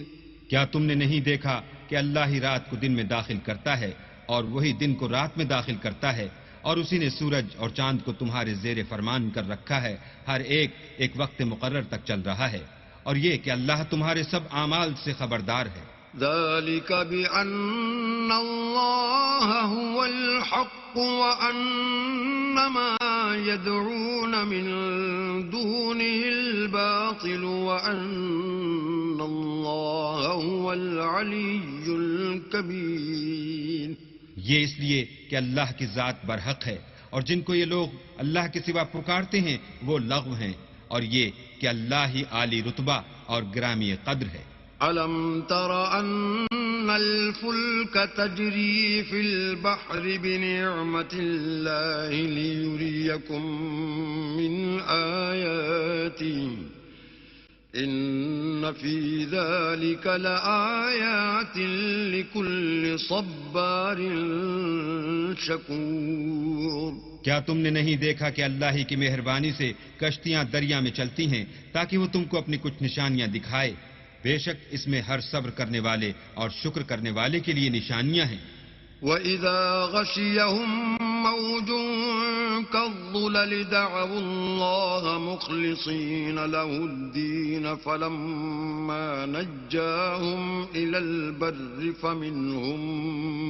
کیا تم نے نہیں دیکھا کہ اللہ ہی رات کو دن میں داخل کرتا ہے اور وہی دن کو رات میں داخل کرتا ہے، اور اسی نے سورج اور چاند کو تمہارے زیر فرمان کر رکھا ہے، ہر ایک ایک وقت مقرر تک چل رہا ہے، اور یہ کہ اللہ تمہارے سب اعمال سے خبردار ہے. ذلك بأن الله هو الحق وأن ما يدعون من دونه الباطل وأن الله هو العلي الكبير. یہ اس لیے کہ اللہ کی ذات برحق ہے، اور جن کو یہ لوگ اللہ کے سوا پکارتے ہیں وہ لغو ہیں، اور یہ کہ اللہ ہی عالی رتبہ اور گرامی قدر ہے. ألم تر أن الفلك تجري في البحر بنعمة الله ليريكم من آياته إن في ذلك لآيات لكل صبار شكور. کیا تم نے نہیں دیکھا کہ اللہ ہی کی مہربانی سے کشتیاں دریا میں چلتی ہیں تاکہ وہ تم کو اپنی کچھ نشانیاں دکھائے؟ بے شک اس میں ہر صبر کرنے والے اور شکر کرنے والے کے لیے نشانیاں ہیں. وَإِذَا غَشِيَهُم مَّوْجٌ كَالظُّلَلِ دَعَوُا اللَّهَ مُخْلِصِينَ لَهُ الدِّينَ فَلَمَّا نَجَّاهُمْ إِلَى الْبَرِّ فَمِنْهُم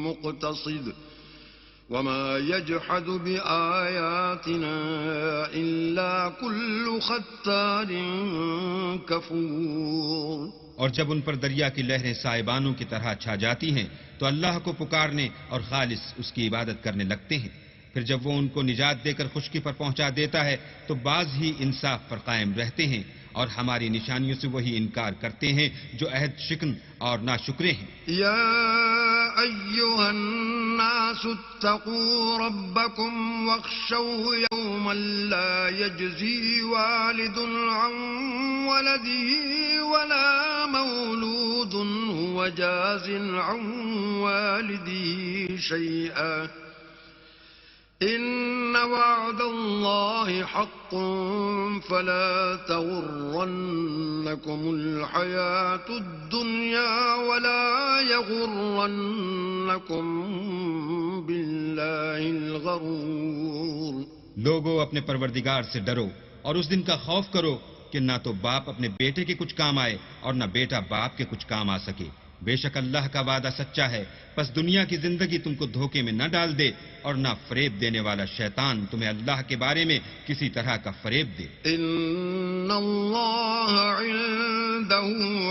مُّقْتَصِدٌ وَمَا يَجْحَدُ بِآيَاتِنَا إِلَّا كُلُّ خَتَّارٍ كَفُورٍ. اور جب ان پر دریا کی لہریں سائبانوں کی طرح چھا جاتی ہیں تو اللہ کو پکارنے اور خالص اس کی عبادت کرنے لگتے ہیں. پھر جب وہ ان کو نجات دے کر خشکی پر پہنچا دیتا ہے تو بعض ہی انصاف پر قائم رہتے ہیں، اور ہماری نشانیوں سے وہی انکار کرتے ہیں جو عہد شکن اور ناشکرے ہیں. یا ایھا الناس اتقوا ربکم واخشوا یوما لا یجزی والد عن ولده ولا مولود هو جاز عن والده شیئا إن وعد الله حق فلا تغرنكم الحياة الدنيا ولا يغرنكم بالله الغرور. لوگو اپنے پروردگار سے ڈرو اور اس دن کا خوف کرو کہ نہ تو باپ اپنے بیٹے کے کچھ کام آئے اور نہ بیٹا باپ کے کچھ کام آ سکے. بے شک اللہ کا وعدہ سچا ہے، پس دنیا کی زندگی تم کو دھوکے میں نہ ڈال دے اور نہ فریب دینے والا شیطان تمہیں اللہ کے بارے میں کسی طرح کا فریب دے. ان اللہ عنده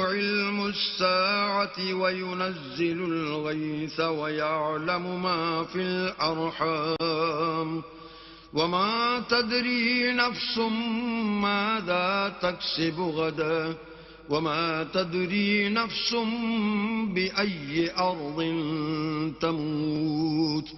علم الساعة وينزل الغيث ويعلم ما في الأرحام وما تدري نفس ماذا تكسب غدا وما تدري نفس بأي أرض تموت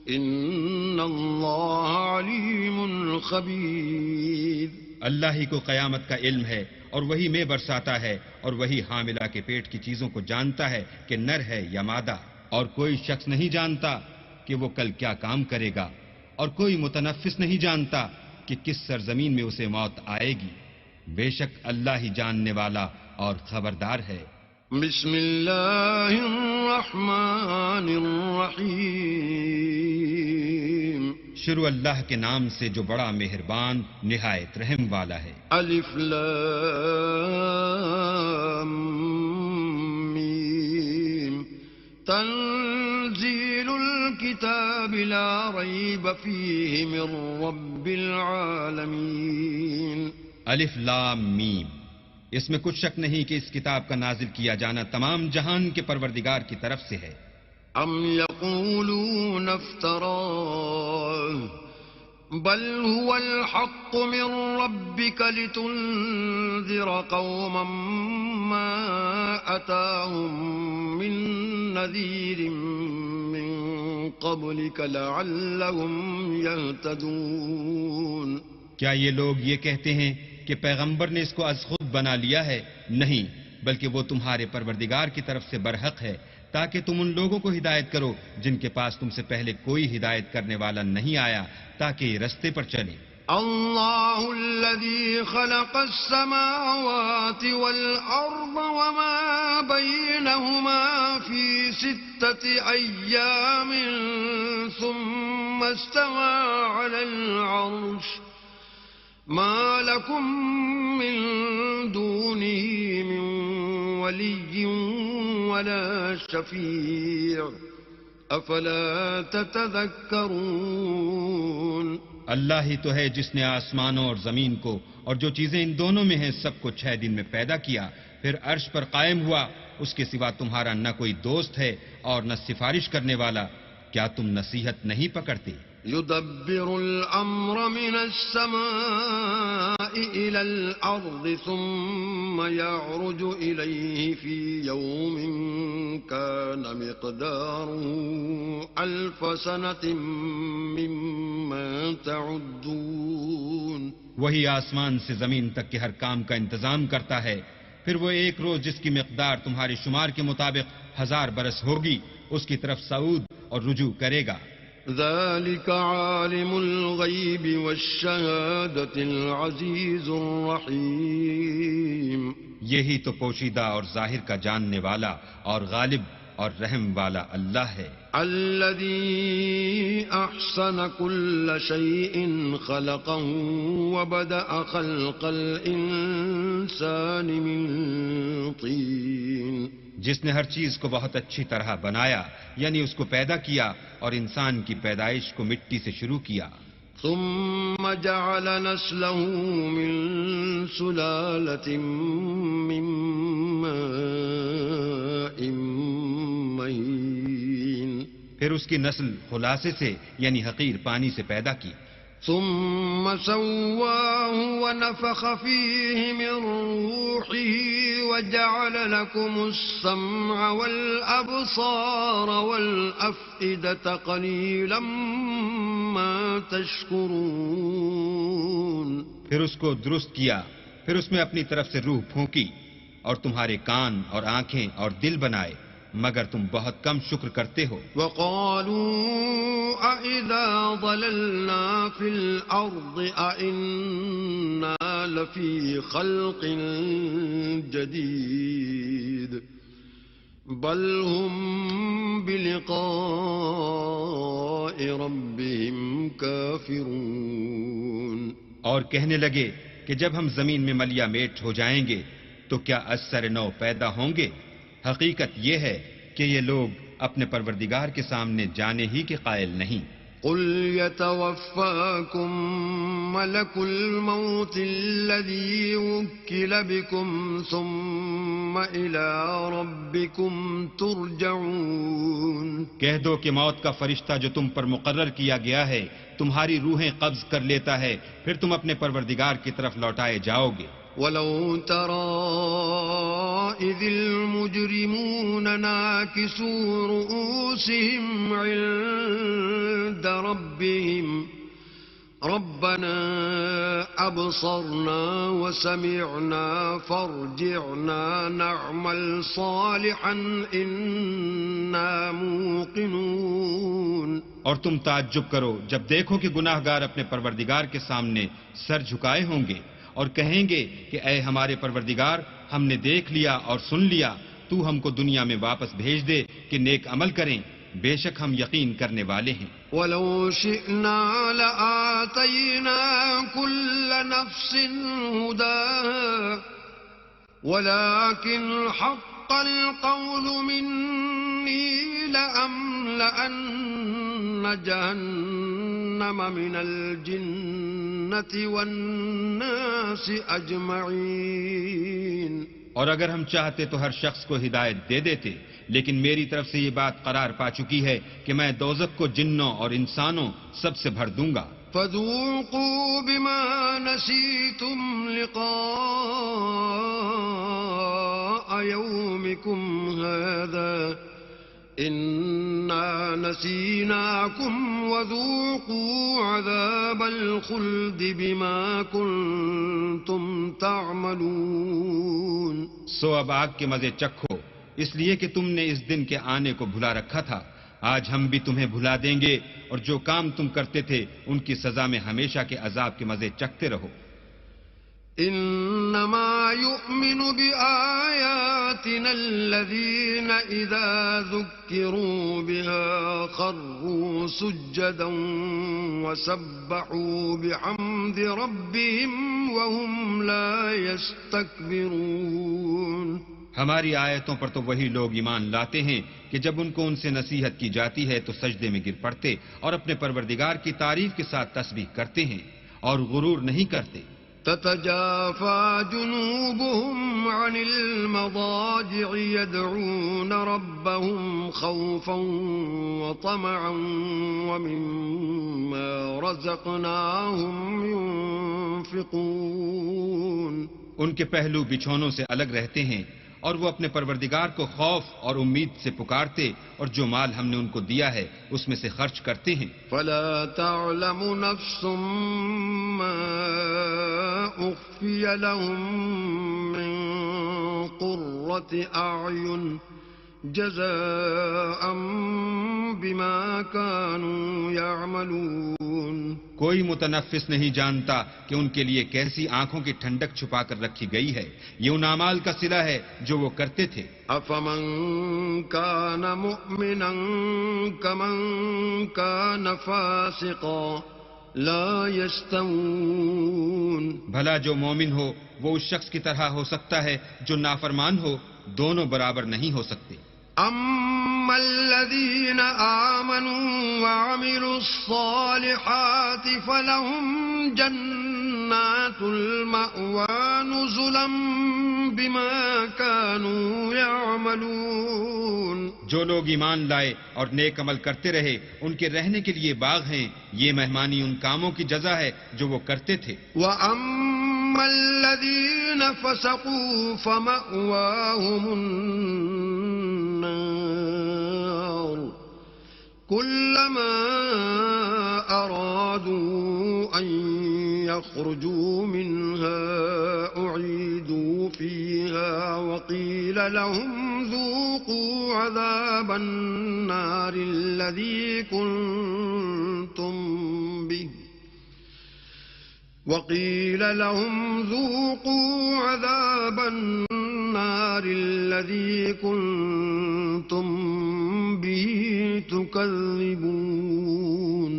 إن الله عليم خبير. اللہ ہی کو قیامت کا علم ہے اور وہی میں برساتا ہے اور وہی حاملہ کے پیٹ کی چیزوں کو جانتا ہے کہ نر ہے یا مادہ، اور کوئی شخص نہیں جانتا کہ وہ کل کیا کام کرے گا، اور کوئی متنفس نہیں جانتا کہ کس سرزمین میں اسے موت آئے گی. بے شک اللہ ہی جاننے والا اور خبردار ہے. بسم اللہ الرحمن الرحیم. شروع اللہ کے نام سے جو بڑا مہربان نہایت رحم والا ہے. الف لام میم. تنزیل الكتاب لا ریب فیہ من رب العالمین. الف لام میم. اس میں کچھ شک نہیں کہ اس کتاب کا نازل کیا جانا تمام جہان کے پروردگار کی طرف سے ہے. ام یقولون افتراه بل هو الحق من ربك لتنذر قوما ما أتاهم من نذير من قبلك لعلهم يهتدون. کیا یہ لوگ یہ کہتے ہیں کہ پیغمبر نے اس کو از خود بنا لیا ہے، نہیں، بلکہ وہ تمہارے پروردگار کی طرف سے برحق ہے، تاکہ تم ان لوگوں کو ہدایت کرو جن کے پاس تم سے پہلے کوئی ہدایت کرنے والا نہیں آیا، تاکہ یہ رستے پر چلے۔ الله الذي خلق السماوات والأرض وما بينهما في 6 أيام ثم استوى على العرش ما لكم من دونه من ولي ولا شفيع أفلا تتذكرون۔ اللہ ہی تو ہے جس نے آسمانوں اور زمین کو اور جو چیزیں ان دونوں میں ہیں سب کو 6 دن میں پیدا کیا، پھر عرش پر قائم ہوا، اس کے سوا تمہارا نہ کوئی دوست ہے اور نہ سفارش کرنے والا، کیا تم نصیحت نہیں پکڑتے؟ يدبر الأمر من السماء إلى الأرض ثم يعرج إليه في يوم كان مقداره 1000 سنة مما تعدون۔ وہی آسمان سے زمین تک کے ہر کام کا انتظام کرتا ہے، پھر وہ ایک روز جس کی مقدار تمہارے شمار کے مطابق 1000 برس ہوگی اس کی طرف صعود اور رجوع کرے گا۔ ذلك عالم الغيب والشهادة العزيز الرحيم۔ یہی تو پوشیدہ اور ظاہر کا جاننے والا اور غالب اور رحم والا اللہ ہے۔ الذي أحسن كل شيء خلقه وبدأ خلق الإنسان من طين۔ جس نے ہر چیز کو بہت اچھی طرح بنایا، یعنی اس کو پیدا کیا اور انسان کی پیدائش کو مٹی سے شروع کیا۔ ثم جعل نسله من سلالة من ماء مهين۔ پھر اس کی نسل خلاصے سے یعنی حقیر پانی سے پیدا کی۔ ثم سواه ونفخ فيه من روحه وجعل لكم السمع والأبصار والأفئدة قليلا ما تشكرون۔ پھر اس کو درست کیا، پھر اس میں اپنی طرف سے روح پھونکی اور تمہارے کان اور آنکھیں اور دل بنائے، مگر تم بہت کم شکر کرتے ہو۔ وقالوا أإذا ضللنا في الأرض أإنا لفي خلق جديد بل هم بلقاء ربهم كافرون۔ اور کہنے لگے کہ جب ہم زمین میں ملیا میٹ ہو جائیں گے تو کیا از سر نو پیدا ہوں گے؟ حقیقت یہ ہے کہ یہ لوگ اپنے پروردگار کے سامنے جانے ہی کے قائل نہیں۔ قل يتوفاكم ملك الموت الذي وكل بكم ثم إلى ربكم ترجعون۔ کہہ دو کہ موت کا فرشتہ جو تم پر مقرر کیا گیا ہے تمہاری روحیں قبض کر لیتا ہے، پھر تم اپنے پروردگار کی طرف لوٹائے جاؤ گے۔ ولو ترى إذ المجرمون ناكسوا رؤوسهم عند ربهم ربنا أبصرنا وسمعنا فارجعنا نعمل صالحا إنا موقنون۔ اور تم تعجب کرو جب دیکھو کہ گناہ گار اپنے پروردگار کے سامنے سر جھکائے ہوں گے اور کہیں گے کہ اے ہمارے پروردگار، ہم نے دیکھ لیا اور سن لیا، تو ہم کو دنیا میں واپس بھیج دے کہ نیک عمل کریں، بے شک ہم یقین کرنے والے ہیں۔ وَلَوْ شِئْنَا لَآتَيْنَا كُلَّ نَفْسٍ هُدَاهَا وَلَكِنْ حَقَّ الْقَوْلُ مِنِّي لَأَمْلَأَنَّ جَهَنَّمَ مِنَ الْجِنَّةِ وَالنَّاسِ أَجْمَعِينَ۔ اور اگر ہم چاہتے تو ہر شخص کو ہدایت دے دیتے، لیکن میری طرف سے یہ بات قرار پا چکی ہے کہ میں دوزخ کو جنوں اور انسانوں سب سے بھر دوں گا۔ فَذُوقُوا بِمَا نَسِيتُمْ لِقَاءَ يَوْمِكُمْ هَذَا إنا نسيناكم وذوقوا عذاب الخلد بما كنتم تعملون. سو اب آگ کے مزے چکھو، اس لیے کہ تم نے اس دن کے آنے کو بھلا رکھا تھا. آج ہم بھی تمہیں بھلا دیں گے، اور جو کام تم کرتے تھے ان کی سزا میں ہمیشہ کے عذاب کے مزے چکھتے رہو. إنما يؤمن بآياتنا الذين إذا ذكروا بها خروا سجدا وسبحوا بحمد ربهم وهم لا يستكبرون. ہماری آیتوں پر تو وہی لوگ ایمان لاتے ہیں کہ جب ان کو ان سے نصیحت کی جاتی ہے تو سجدے میں گر پڑتے اور اپنے پروردگار کی تعریف کے ساتھ تسبیح کرتے ہیں اور غرور نہیں کرتے. تتجافى جنوبهم عن المضاجع يدعون ربهم خوفا وطمعا ومما رزقناهم ينفقون. ان کے پہلو بچھونوں سے الگ رہتے ہیں اور وہ اپنے پروردگار کو خوف اور امید سے پکارتے اور جو مال ہم نے ان کو دیا ہے اس میں سے خرچ کرتے ہیں. فلا تعلم نفس ما أخفي لهم من قرة أعين جزاء بما كانوا يعملون. کوئی متنفس نہیں جانتا کہ ان کے لیے کیسی آنکھوں کی ٹھنڈک چھپا کر رکھی گئی ہے. یہ ان اعمال کا صلہ ہے جو وہ کرتے تھے. أفمن كان مؤمنا كمن كان فاسقا لا يستوون. بھلا جو مومن ہو وہ اس شخص کی طرح ہو سکتا ہے جو نافرمان ہو؟ دونوں برابر نہیں ہو سکتے. أما الذين آمنوا وعملوا الصالحات فلهم جنات المأوى نزلا بما كانوا يعملون. جو لوگ ایمان لائے اور نیک عمل کرتے رہے ان کے رہنے کے لیے باغ ہیں. یہ مہمانی ان کاموں کی جزا ہے جو وہ کرتے تھے. وَأَمَّا الَّذِينَ فَسَقُوا فَمَأْوَاهُمُ النَّارُ كُلَّمَا أَرَادُوا أَن يَخْرُجُوا مِنْهَا أُعِيدُوا فِيهَا وَقِيلَ لَهُمْ ذُوقُوا عَذَابَ النَّارِ الَّذِي كُنتُم بِهِ وقيل لهم ذوقوا عذاب النار الذي كنتم به تكذبون.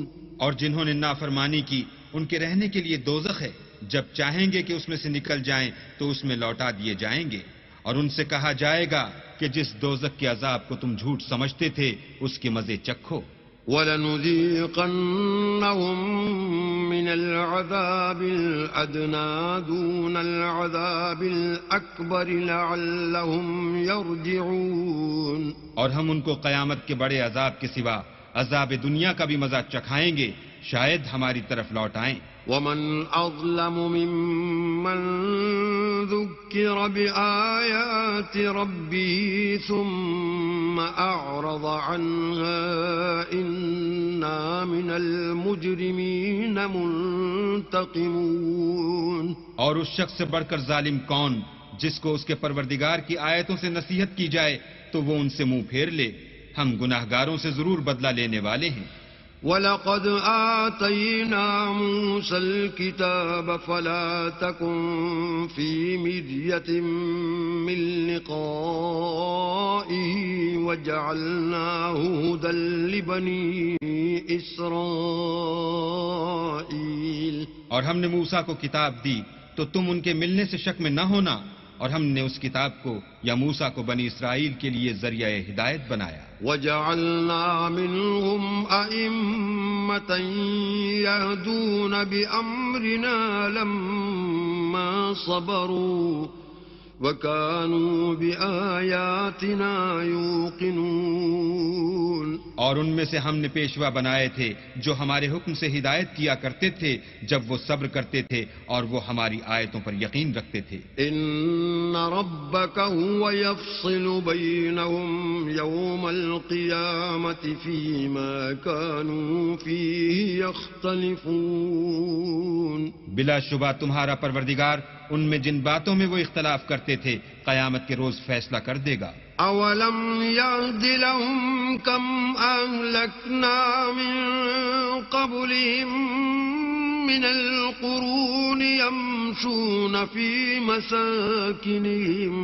اور جنہوں نے نافرمانی کی ان کے رہنے کے لیے دوزخ ہے. جب چاہیں گے کہ اس میں سے نکل جائیں تو اس میں لوٹا دیے جائیں گے اور ان سے کہا جائے گا کہ جس دوزخ کے عذاب کو تم جھوٹ سمجھتے تھے اس کے مزے چکھو. وَلَنُذِيقَنَّهُم مِّنَ الْعَذَابِ الْأَدْنَىٰ دُونَ الْعَذَابِ الْأَكْبَرِ لَعَلَّهُمْ يَرْجِعُونَ. اور ہم ان کو قیامت کے بڑے عذاب کے سوا عذاب دنیا کا بھی مزہ چکھائیں گے، شاید ہماری طرف لوٹ آئیں. وَمَنْ أَظْلَمُ مِمَّنْ ذُكِّرَ بِآيَاتِ رَبِّهِ ثُمَّ أَعْرَضَ عَنْهَا إِنَّا مِنَ الْمُجْرِمِينَ مُنْتَقِمُونَ. اور اس شخص سے بڑھ کر ظالم کون جس کو اس کے پروردگار کی آیتوں سے نصیحت کی جائے تو وہ ان سے منہ پھیر لے. ہم گناہگاروں سے ضرور بدلہ لینے والے ہیں. وَلَقَدْ آتَيْنَا مُوسَى الْكِتَابَ فَلَا تَكُنْ فِي مِرْيَةٍ مِّن لِقَائِهِ وَجَعَلْنَاهُ هُدًى لِبَنِي إِسْرَائِيلَ. اور ہم نے موسیٰ کو کتاب دی تو تم ان کے ملنے سے شک میں نہ ہونا، اور ہم نے اس کتاب کو یا موسیٰ کو بنی اسرائیل کے لیے ذریعہ ہدایت بنایا. وَجَعَلْنَا مِنْهُمْ أَئِمَّةً يَهْدُونَ بِأَمْرِنَا لَمَّا صَبَرُوا وكانوا بآياتنا يوقنون اور ان میں سے ہم نے پیشوا بنائے تھے جو ہمارے حکم سے ہدایت کیا کرتے تھے جب وہ صبر کرتے تھے اور وہ ہماری آیتوں پر یقین رکھتے تھے. إن ربك هو يفصل بينهم يوم القيامة فيما كانوا فيه يختلفون. بلا شبہ تمہارا پروردگار ان میں جن باتوں میں وہ اختلاف کرتے تھے قیامت کے روز فیصلہ کر دے گا. أولم يهد لهم كم أهلكنا من قبلهم من القرون يمشون في مساكنهم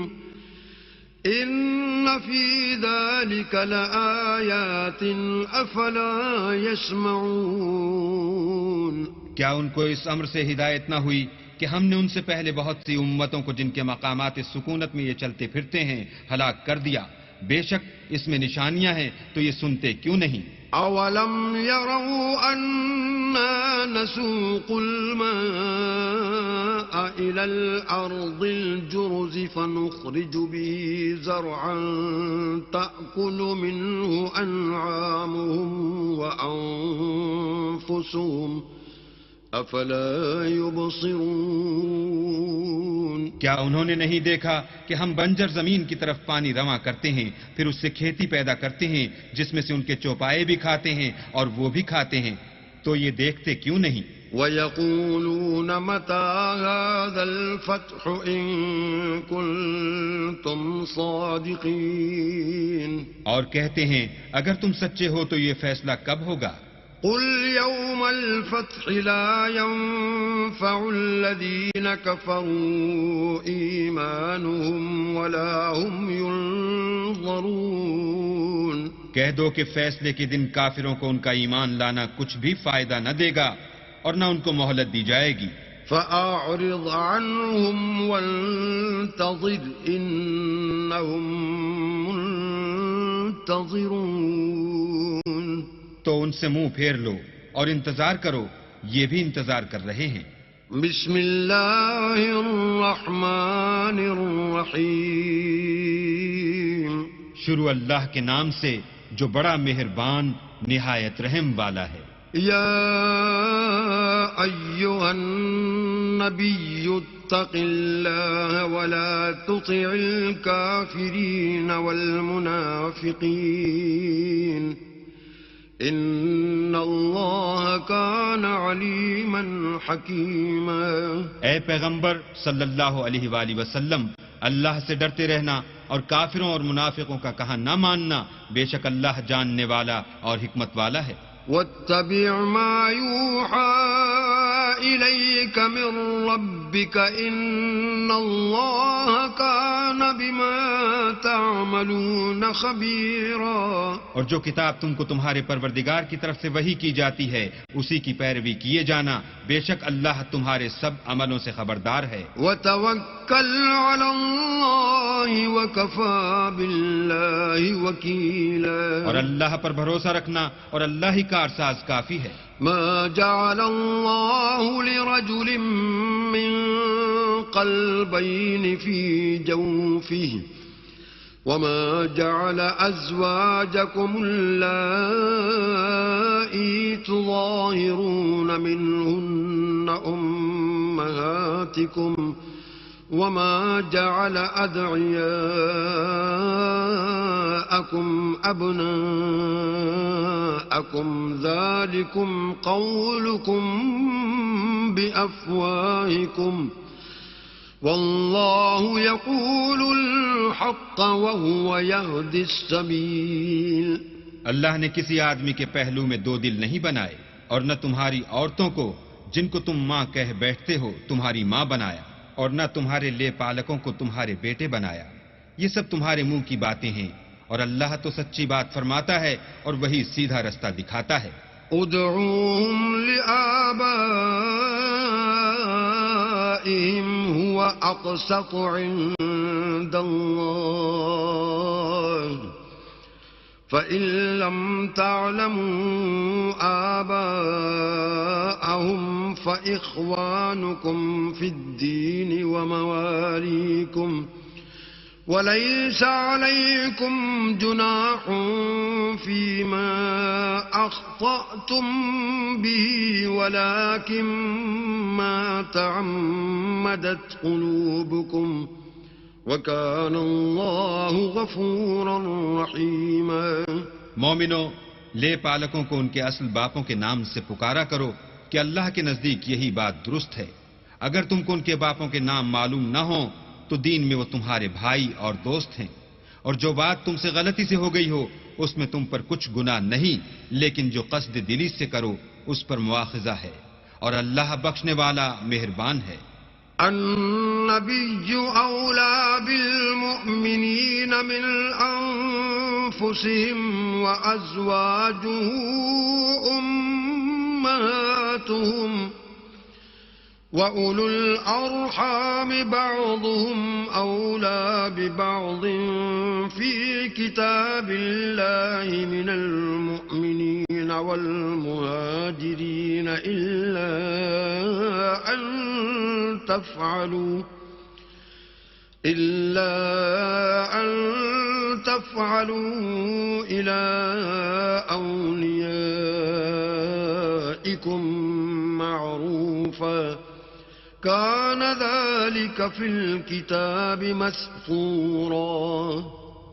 إن في ذلك لآيات أفلا يسمعون. کیا ان کو اس امر سے ہدایت نہ ہوئی کہ ہم نے ان سے پہلے بہت سی امتوں کو جن کے مقامات سکونت میں یہ چلتے پھرتے ہیں ہلاک کر دیا؟ بے شک اس میں نشانیاں ہیں تو یہ سنتے کیوں نہیں؟ أولم يروا أنا نسوق الماء إلى الأرض الجرز فنخرج به زرعا تأكل منه أنعامهم وأنفسهم افلا يبصرون. کیا انہوں نے نہیں دیکھا کہ ہم بنجر زمین کی طرف پانی رواں کرتے ہیں پھر اس سے کھیتی پیدا کرتے ہیں جس میں سے ان کے چوپائے بھی کھاتے ہیں اور وہ بھی کھاتے ہیں، تو یہ دیکھتے کیوں نہیں؟ وَيَقُولُونَ مَتَى هَذَا الْفَتْحُ إِن كُنتُمْ صَادِقِينَ. اور کہتے ہیں اگر تم سچے ہو تو یہ فیصلہ کب ہوگا؟ قل يوم الفتح لا ينفع الذين كفروا إيمانهم ولا هم ينظرون. کہہ دو کہ فیصلے کے دن کافروں کو ان کا ایمان لانا کچھ بھی فائدہ نہ دے گا اور نہ ان کو مہلت دی جائے گی. فأعرض عنهم وانتظر إنهم منتظرون. تو ان سے منہ پھیر لو اور انتظار کرو، یہ بھی انتظار کر رہے ہیں. بسم اللہ الرحمن الرحیم. شروع اللہ کے نام سے جو بڑا مہربان نہایت رحم والا ہے. یا ایھا النبی اتق اللہ ولا تطع الکافرین والمنافقین ان اللہ کان علیما حکیما. اے پیغمبر صلی اللہ علیہ وآلہ وسلم، اللہ سے ڈرتے رہنا اور کافروں اور منافقوں کا کہا نہ ماننا، بے شک اللہ جاننے والا اور حکمت والا ہے. واتبع ما یوحى الیک من ربک ان اللہ کان بما تعملون خبیرا. اور جو کتاب تم کو تمہارے پروردگار کی طرف سے وحی کی جاتی ہے اسی کی پیروی کیے جانا، بے شک اللہ تمہارے سب عملوں سے خبردار ہے. وتوکل علی اللہ وکفی باللہ وکیلا. اور اللہ پر بھروسہ رکھنا اور اللہ ہی کارساز کافی ہے. ما جعل اللہ لرجل من قلبین فی جوفہ وما جعل ازواجکم اللائی تظاہرون منہن امہاتکم وما جعل ادعیاءکم ابناءکم ذالکم قولکم بافواہکم واللہ یقول الحق وہو یہدی السبیل. اللہ نے کسی آدمی کے پہلو میں دو دل نہیں بنائے اور نہ تمہاری عورتوں کو جن کو تم ماں کہہ بیٹھتے ہو تمہاری ماں بنایا اور نہ تمہارے لے پالکوں کو تمہارے بیٹے بنایا. یہ سب تمہارے منہ کی باتیں ہیں اور اللہ تو سچی بات فرماتا ہے اور وہی سیدھا رستہ دکھاتا ہے. ادعوهم لآبائهم هو أقسط عند الله فإن لم تعلموا آباءهم فإخوانكم في الدين ومواليكم وليس عليكم جناح فيما أخطأتم به ولكن ما تعمدت قلوبكم وكان الله غفورا رحيما. مومنو، لے پالکوں کو ان کے اصل باپوں کے نام سے پکارا کرو کہ اللہ کے نزدیک یہی بات درست ہے. اگر تم کو ان کے باپوں کے نام معلوم نہ ہوں تو دین میں وہ تمہارے بھائی اور دوست ہیں، اور جو بات تم سے غلطی سے ہو گئی ہو اس میں تم پر کچھ گناہ نہیں، لیکن جو قصد دلی سے کرو اس پر مواخذہ ہے، اور اللہ بخشنے والا مہربان ہے. النبي أولى بالمؤمنين من أنفسهم وأزواجه أمهاتهم وأولو الأرحام بعضهم أولى ببعض في كتاب الله من المؤمنين والمهاجرين إلا أن تفعلوا إلى أوليائكم معروفا كان ذلك في الكتاب مسطورا.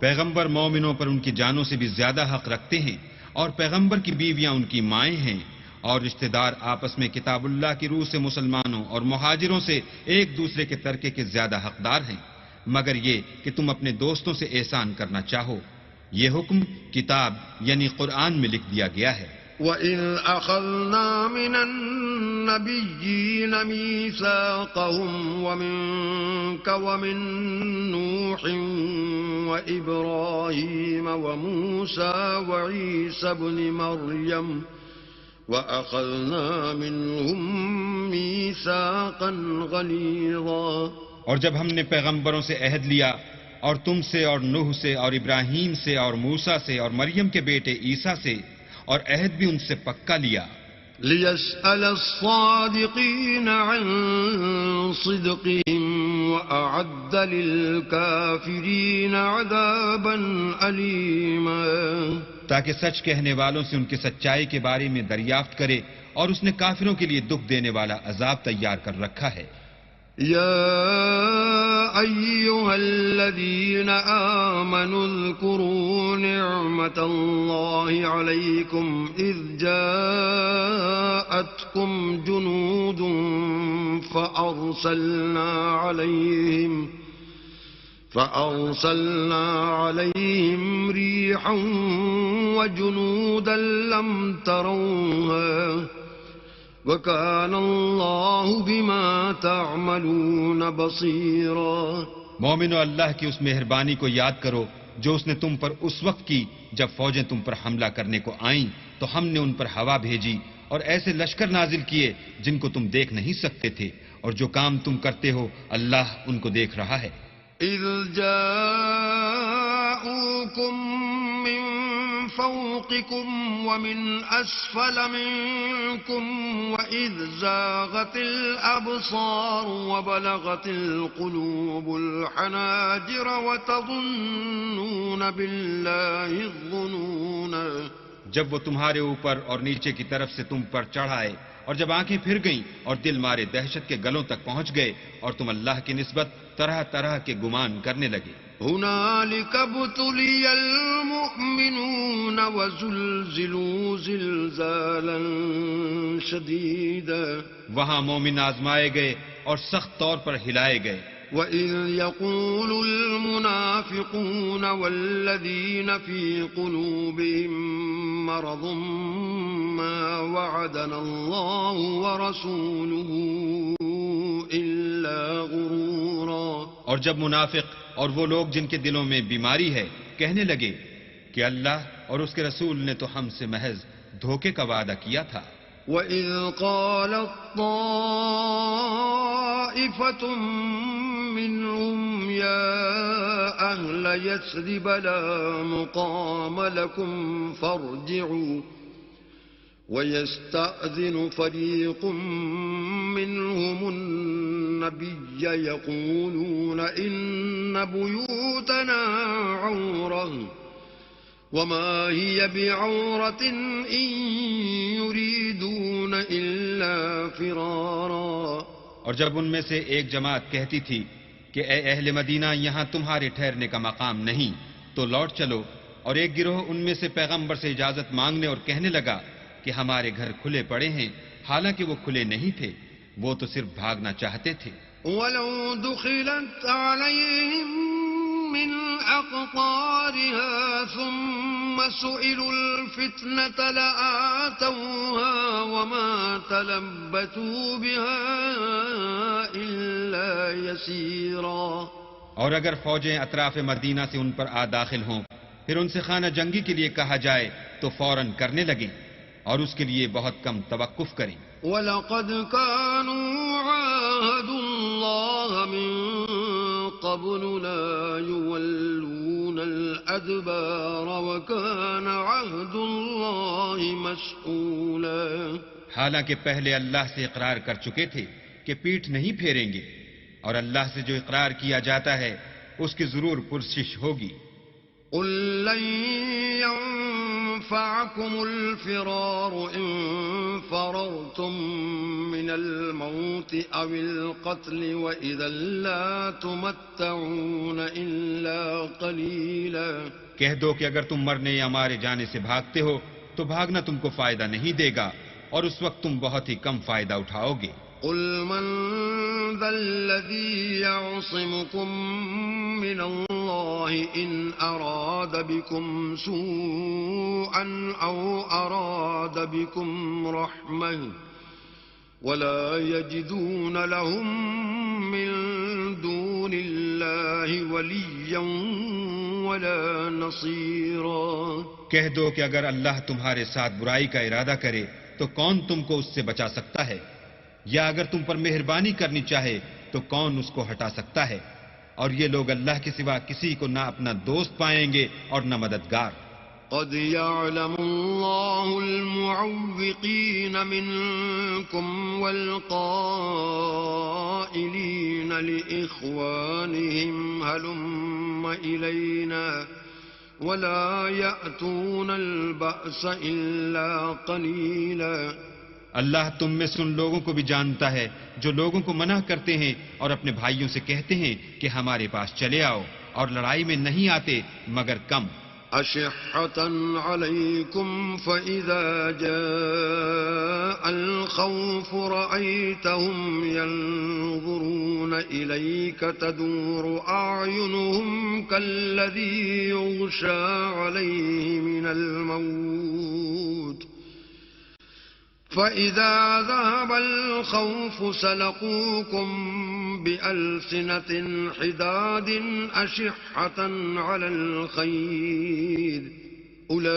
پیغمبر مومنوں پر ان کی جانوں سے بھی زیادہ حق رکھتے ہیں، اور پیغمبر کی بیویاں ان کی مائیں ہیں، اور رشتہ دار آپس میں کتاب اللہ کی روح سے مسلمانوں اور مہاجروں سے ایک دوسرے کے ترکے کے زیادہ حقدار ہیں، مگر یہ کہ تم اپنے دوستوں سے احسان کرنا چاہو. یہ حکم کتاب یعنی قرآن میں لکھ دیا گیا ہے. وَإِذْ أَخَذْنَا مِنَ النَّبِيِّينَ مِيثَاقَهُمْ وَمِنكَ وَمِن نُّوحٍ وَإِبْرَاهِيمَ وَمُوسَى وَعِيسَى ابْنِ مَرْيَمَ وَأَخَذْنَا مِنْهُمْ مِيثَاقًا غَلِيظًا. اور جب ہم نے پیغمبروں سے عہد لیا، اور تم سے اور نوح سے اور ابراہیم سے اور موسیٰ سے اور مریم کے بیٹے عیسیٰ سے، اور عہد بھی ان سے پکا لیا. لِيَسْأَلَ الصَّادِقِينَ عَنْ صِدْقِهِمْ وَأَعَدَّ لِلْكَافِرِينَ عَذَابًا أَلِيمًا. تاکہ سچ کہنے والوں سے ان کی سچائی کے بارے میں دریافت کرے، اور اس نے کافروں کے لیے دکھ دینے والا عذاب تیار کر رکھا ہے. يا أيها الذين آمنوا اذكروا نعمة الله عليكم إذ جاءتكم جنود فأرسلنا عليهم ريحا وجنودا لم تروها وَكَانَ اللَّهُ بِمَا تَعْمَلُونَ بَصِيرًا. مومنو، اللہ کی اس مہربانی کو یاد کرو جو اس نے تم پر اس وقت کی جب فوجیں تم پر حملہ کرنے کو آئیں تو ہم نے ان پر ہوا بھیجی اور ایسے لشکر نازل کیے جن کو تم دیکھ نہیں سکتے تھے، اور جو کام تم کرتے ہو اللہ ان کو دیکھ رہا ہے. إِذْ جَاءُوكُم مِّن فَوْقِكُمْ وَمِنْ أَسْفَلَ مِنكُمْ وَإِذْ زَاغَتِ الْأَبْصَارُ وَبَلَغَتِ الْقُلُوبُ الْحَنَاجِرَ وَتَظُنُّونَ بِاللَّهِ الظُّنُونَ. جب وہ تمہارے اوپر اور نیچے کی طرف سے تم پر چڑھائے، اور جب آنکھیں پھر گئیں اور دل مارے دہشت کے گلوں تک پہنچ گئے، اور تم اللہ کی نسبت طرح طرح کے گمان کرنے لگے. هنالك ابتلي المؤمنون وزلزلوا زلزالا شديدا. وہاں مومن آزمائے گئے اور سخت طور پر ہلائے گئے. وَإِذْ يَقُولُ الْمُنَافِقُونَ وَالَّذِينَ فِي قُلُوبِهِم مَّرَضٌ مَّا وَعَدَنَا اللَّهُ وَرَسُولُهُ إِلَّا غُرُورًا. اور جب منافق اور وہ لوگ جن کے دلوں میں بیماری ہے کہنے لگے کہ اللہ اور اس کے رسول نے تو ہم سے محض دھوکے کا وعدہ کیا تھا. وَإِذْ قَالَتْ طَائِفَةٌ مِّنْهُمْ يَا أَهْلَ يَثْرِبَ لَا مُقَامَ لَكُمْ فَارْجِعُوا وَيَسْتَأْذِنُ فَرِيقٌ مِّنْهُمُ النبي يقولون إن بيوتنا عورة وما هي بعورة إن يريدون إلا فرارا. اور جب ان میں سے ایک جماعت کہتی تھی کہ اے اہل مدینہ یہاں تمہارے ٹھہرنے کا مقام نہیں تو لوٹ چلو، اور ایک گروہ ان میں سے پیغمبر سے اجازت مانگنے اور کہنے لگا کہ ہمارے گھر کھلے پڑے ہیں، حالانکہ وہ کھلے نہیں تھے، وہ تو صرف بھاگنا چاہتے تھے. وَلَوْ دُخِلَتْ عَلَيْهِمْ مِنْ أَقْطَارِهَا ثُمَّ سُئِلُوا الْفِتْنَةَ لَآتَوْهَا وَمَا تَلَبَّثُوا بِهَا إِلَّا يَسِيرًا. اور اگر فوجیں اطراف مدینہ سے ان پر آ داخل ہوں، پھر ان سے خانہ جنگی کے لیے کہا جائے تو فوراً کرنے لگیں، اور اس کے لیے بہت کم توقف کریں. وَلَقَدْ كَانُوا عَاهَدُوا اللَّهَ مِن قَبْلُ لَا يُوَلُّونَ الْأَدْبَارَ وَكَانَ عَهْدُ اللَّهِ مَسْئُولًا. حالانکہ پہلے اللہ سے اقرار کر چکے تھے کہ پیٹھ نہیں پھیریں گے، اور اللہ سے جو اقرار کیا جاتا ہے اس کی ضرور پرسش ہوگی. قُل لَّن يَنفَعَكُمُ الْفِرَارُ إِن فَرَرْتُم مِّنَ الْمَوْتِ أَوِ الْقَتْلِ وَإِذًا لَّا تُمَتَّعُونَ إِلَّا قَلِيلًا. کہہ دو کہ اگر تم مرنے یا مارے جانے سے بھاگتے ہو تو بھاگنا تم کو فائدہ نہیں دے گا، اور اس وقت تم بہت ہی کم فائدہ اٹھاؤ گے. قُلْ مَنْ ذَا الَّذِي يَعْصِمُكُم مِّنَ اللَّهِ إِنْ أَرَادَ بِكُمْ سُوءًا أَوْ أَرَادَ بِكُمْ رَحْمَةً وَلَا يَجِدُونَ لَهُم مِّن دُونِ اللَّهِ وَلِيًّا وَلَا نَصِيرًا. کہہ دو کہ اگر اللہ تمہارے ساتھ برائی کا ارادہ کرے تو کون تم کو اس سے بچا سکتا ہے، یا اگر تم پر مہربانی کرنی چاہے تو کون اس کو ہٹا سکتا ہے. اور یہ لوگ اللہ کے سوا کسی کو نہ اپنا دوست پائیں گے اور نہ مددگار. قد يعلم الله المعوقين منكم والقائلين لإخوانهم هلم إلينا ولا يأتون البأس إلا قليلا. اللہ تم میں سے ان لوگوں کو بھی جانتا ہے جو لوگوں کو منع کرتے ہیں اور اپنے بھائیوں سے کہتے ہیں کہ ہمارے پاس چلے آؤ، اور لڑائی میں نہیں آتے مگر کم. أشحة عليكم فإذا جاء الخوف رأيتهم ينظرون إليك تدور أعينهم كالذي يغشى عليه من الموت فإذا ذهب الخوف سلقوكم بألسنة حداد أشحة على الخير أولئك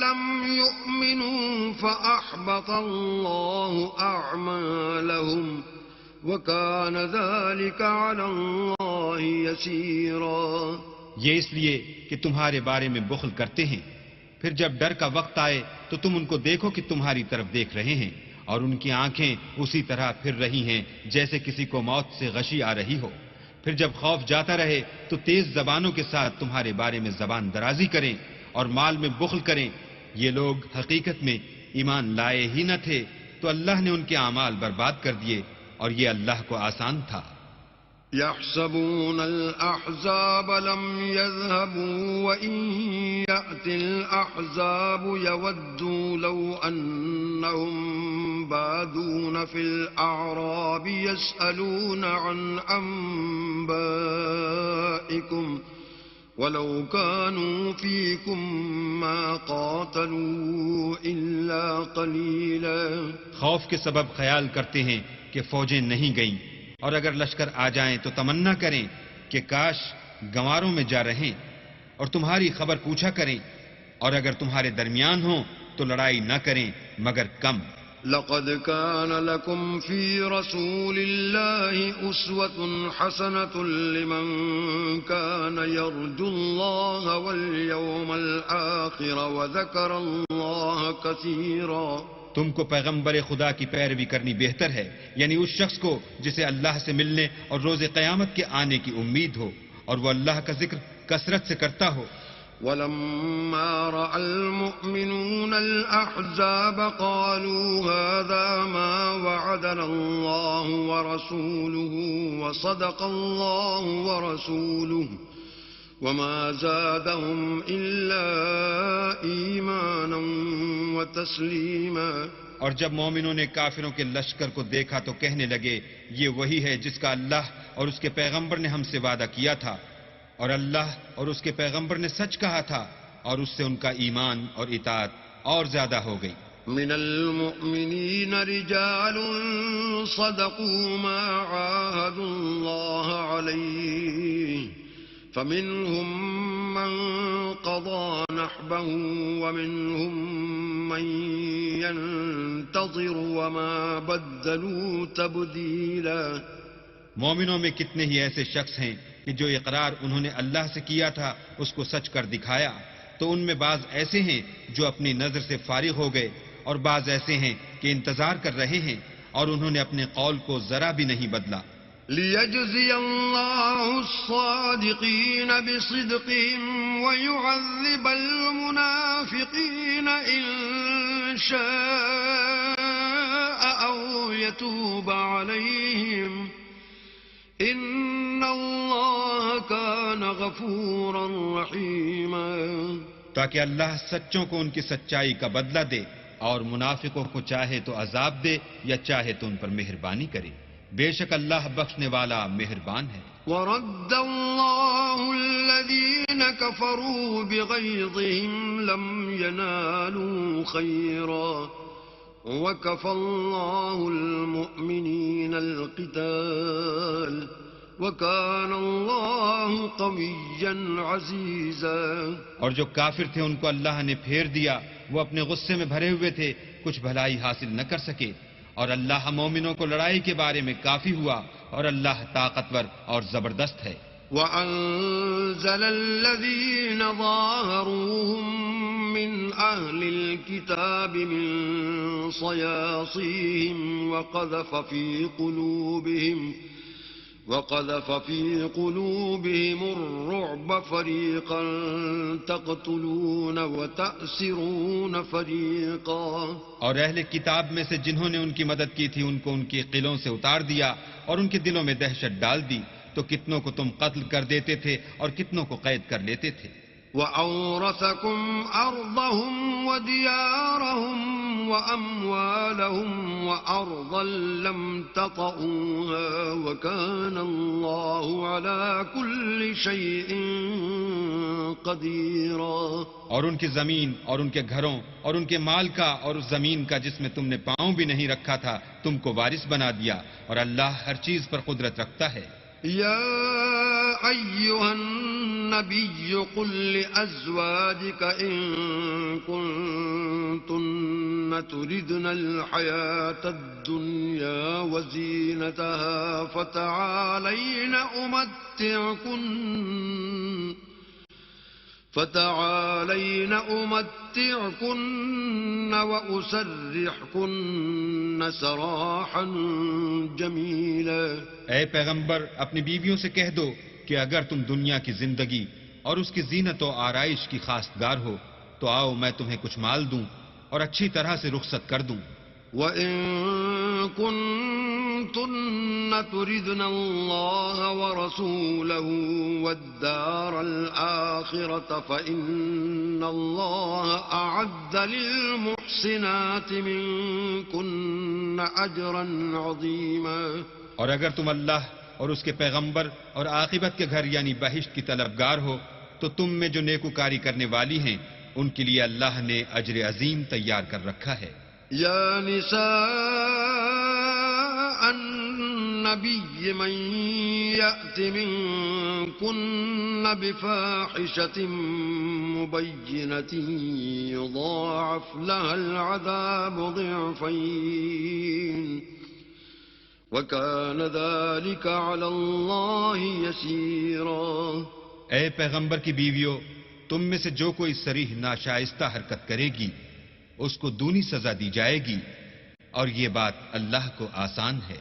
لم يؤمنوا فأحبط الله أعمالهم وكان ذلك على الله يسيرا. یہ اس لیے کہ تمہارے بارے میں بخل کرتے ہیں، پھر جب ڈر کا وقت آئے تو تم ان کو دیکھو کہ تمہاری طرف دیکھ رہے ہیں، اور ان کی آنکھیں اسی طرح پھر رہی ہیں جیسے کسی کو موت سے غشی آ رہی ہو. پھر جب خوف جاتا رہے تو تیز زبانوں کے ساتھ تمہارے بارے میں زبان درازی کریں اور مال میں بخل کریں. یہ لوگ حقیقت میں ایمان لائے ہی نہ تھے، تو اللہ نے ان کے اعمال برباد کر دیے، اور یہ اللہ کو آسان تھا. يحسبون الأحزاب لم يذهبوا وإن يأتي الأحزاب يودوا لو أنهم بادون في الأعراب يسألون عن أنبائكم ولو كانوا فيكم ما قاتلوا إلا قليلا. خوف کے سبب خیال کرتے ہیں کہ فوجیں نہیں گئیں، اور اگر لشکر آ جائیں تو تمنا کریں کہ کاش گنواروں میں جا رہیں، اور تمہاری خبر پوچھا کریں، اور اگر تمہارے درمیان ہوں تو لڑائی نہ کریں مگر کم. لقد كان لكم في رسول الله أسوة حسنة لمن كان يرجو الله واليوم الآخر وذكر الله كثيرا. تم کو پیغمبر خدا کی پیروی کرنی بہتر ہے، یعنی اس شخص کو جسے اللہ سے ملنے اور روز قیامت کے آنے کی امید ہو اور وہ اللہ کا ذکر کثرت سے کرتا ہو۔ ولما رأى المؤمنون الأحزاب قالوا هذا ما وعدنا الله ورسوله وصدق الله ورسوله وما زادهم إلا إيمانا وتسليما۔ اور جب مومنوں نے کافروں کے لشکر کو دیکھا تو کہنے لگے یہ وہی ہے جس کا اللہ اور اس کے پیغمبر نے ہم سے وعدہ کیا تھا، اور اللہ اور اس کے پیغمبر نے سچ کہا تھا، اور اس سے ان کا ایمان اور اطاعت اور زیادہ ہو گئی۔ من المؤمنین رجال صدقوا ما عاهدوا الله عليه فمنهم من قضى نحبه ومنهم من ينتظر وما بدلوا تبديلا۔ مومنوں میں کتنے ہی ایسے شخص ہیں کہ جو اقرار انہوں نے اللہ سے کیا تھا اس کو سچ کر دکھایا، تو ان میں بعض ایسے ہیں جو اپنی نظر سے فارغ ہو گئے، اور بعض ایسے ہیں کہ انتظار کر رہے ہیں اور انہوں نے اپنے قول کو ذرا بھی نہیں بدلا۔ لِيَجْزِيَ اللَّهُ الصَّادِقِينَ بِصِدْقِهِمْ وَيُعَذِّبَ الْمُنَافِقِينَ إِن شَاءَ أَوْ يَتُوبَ عَلَيْهِمْ إِنَّ اللَّهَ كَانَ غَفُورًا رَحِيمًا۔ تاکہ اللہ سچوں کو ان کی سچائی کا بدلہ دے، اور منافقوں کو چاہے تو عذاب دے یا چاہے تو ان پر مہربانی کرے، بے شک اللہ بخشنے والا مہربان ہے۔ وَرَدَّ اللَّهُ الَّذِينَ كَفَرُوا بِغَيْظِهِمْ لَمْ يَنَالُوا خَيْرًا وَكَفَى اللَّهُ الْمُؤْمِنِينَ الْقِتَالَ وَكَانَ اللَّهُ قَوِيًّا عَزِيزًا۔ اور جو کافر تھے ان کو اللہ نے پھیر دیا، وہ اپنے غصے میں بھرے ہوئے تھے، کچھ بھلائی حاصل نہ کر سکے، اور اللہ مومنوں کو لڑائی کے بارے میں کافی ہوا، اور اللہ طاقتور اور زبردست ہے۔ وَأَنزَلَ الَّذِينَ ظَاهَرُوهُم مِّنْ أَهْلِ الْكِتَابِ مِنْ صَيَاصِيهِمْ وَقَذَفَ فِي قُلُوبِهِمُ الرُّعْبَ فَرِيقًا تَقْتُلُونَ وَتَأْسِرُونَ فَرِيقًا۔ اور اہل کتاب میں سے جنہوں نے ان کی مدد کی تھی ان کو ان کی قلعوں سے اتار دیا اور ان کے دلوں میں دہشت ڈال دی، تو کتنوں کو تم قتل کر دیتے تھے اور کتنوں کو قید کر لیتے تھے۔ وَأَوْرَثَكُمْ أَرْضَهُمْ وَدِيَارَهُمْ وَأَمْوَالَهُمْ وَأَرْضًا لَّمْ تَطَئُوهَا وَكَانَ اللَّهُ عَلَى كُلِّ شَيْءٍ قَدِيرًا۔ اور ان کی زمین اور ان کے گھروں اور ان کے مال کا اور اس زمین کا جس میں تم نے پاؤں بھی نہیں رکھا تھا تم کو وارث بنا دیا، اور اللہ ہر چیز پر قدرت رکھتا ہے۔ يا أيها النبي قل لأزواجك إن كنتن تردن الحياة الدنيا وزينتها فتعالين أمتعكن وأسرحكن سراحا جميلا۔ اے پیغمبر اپنی بیویوں سے کہہ دو کہ اگر تم دنیا کی زندگی اور اس کی زینت و آرائش کی خواستگار ہو تو آؤ میں تمہیں کچھ مال دوں اور اچھی طرح سے رخصت کر دوں۔ وَإِن كُنتُنَّ تُرِدْنَ اللَّهَ وَرَسُولَهُ وَالدَّارَ الْآخِرَةَ فَإِنَّ اللَّهَ أَعَدَّ لِلْمُحْسِنَاتِ مِنكُنَّ أَجْرًا عَظِيمًا۔ اور اگر تم اللہ اور اس کے پیغمبر اور عاقبت کے گھر یعنی بہشت کی طلبگار ہو تو تم میں جو نیکوکاری کرنے والی ہیں ان کے لیے اللہ نے اجر عظیم تیار کر رکھا ہے۔ یا نساء النبی من یأت منکن بفاحشة مبینة یضاعف لها العذاب ضعفین وَكَانَ ذَلِكَ عَلَى اللَّهِ يَسِيرًا۔ اے پیغمبر کی بیویوں، تم میں سے جو کوئی صریح ناشائستہ حرکت کرے گی اس کو دونی سزا دی جائے گی، اور یہ بات اللہ کو آسان ہے۔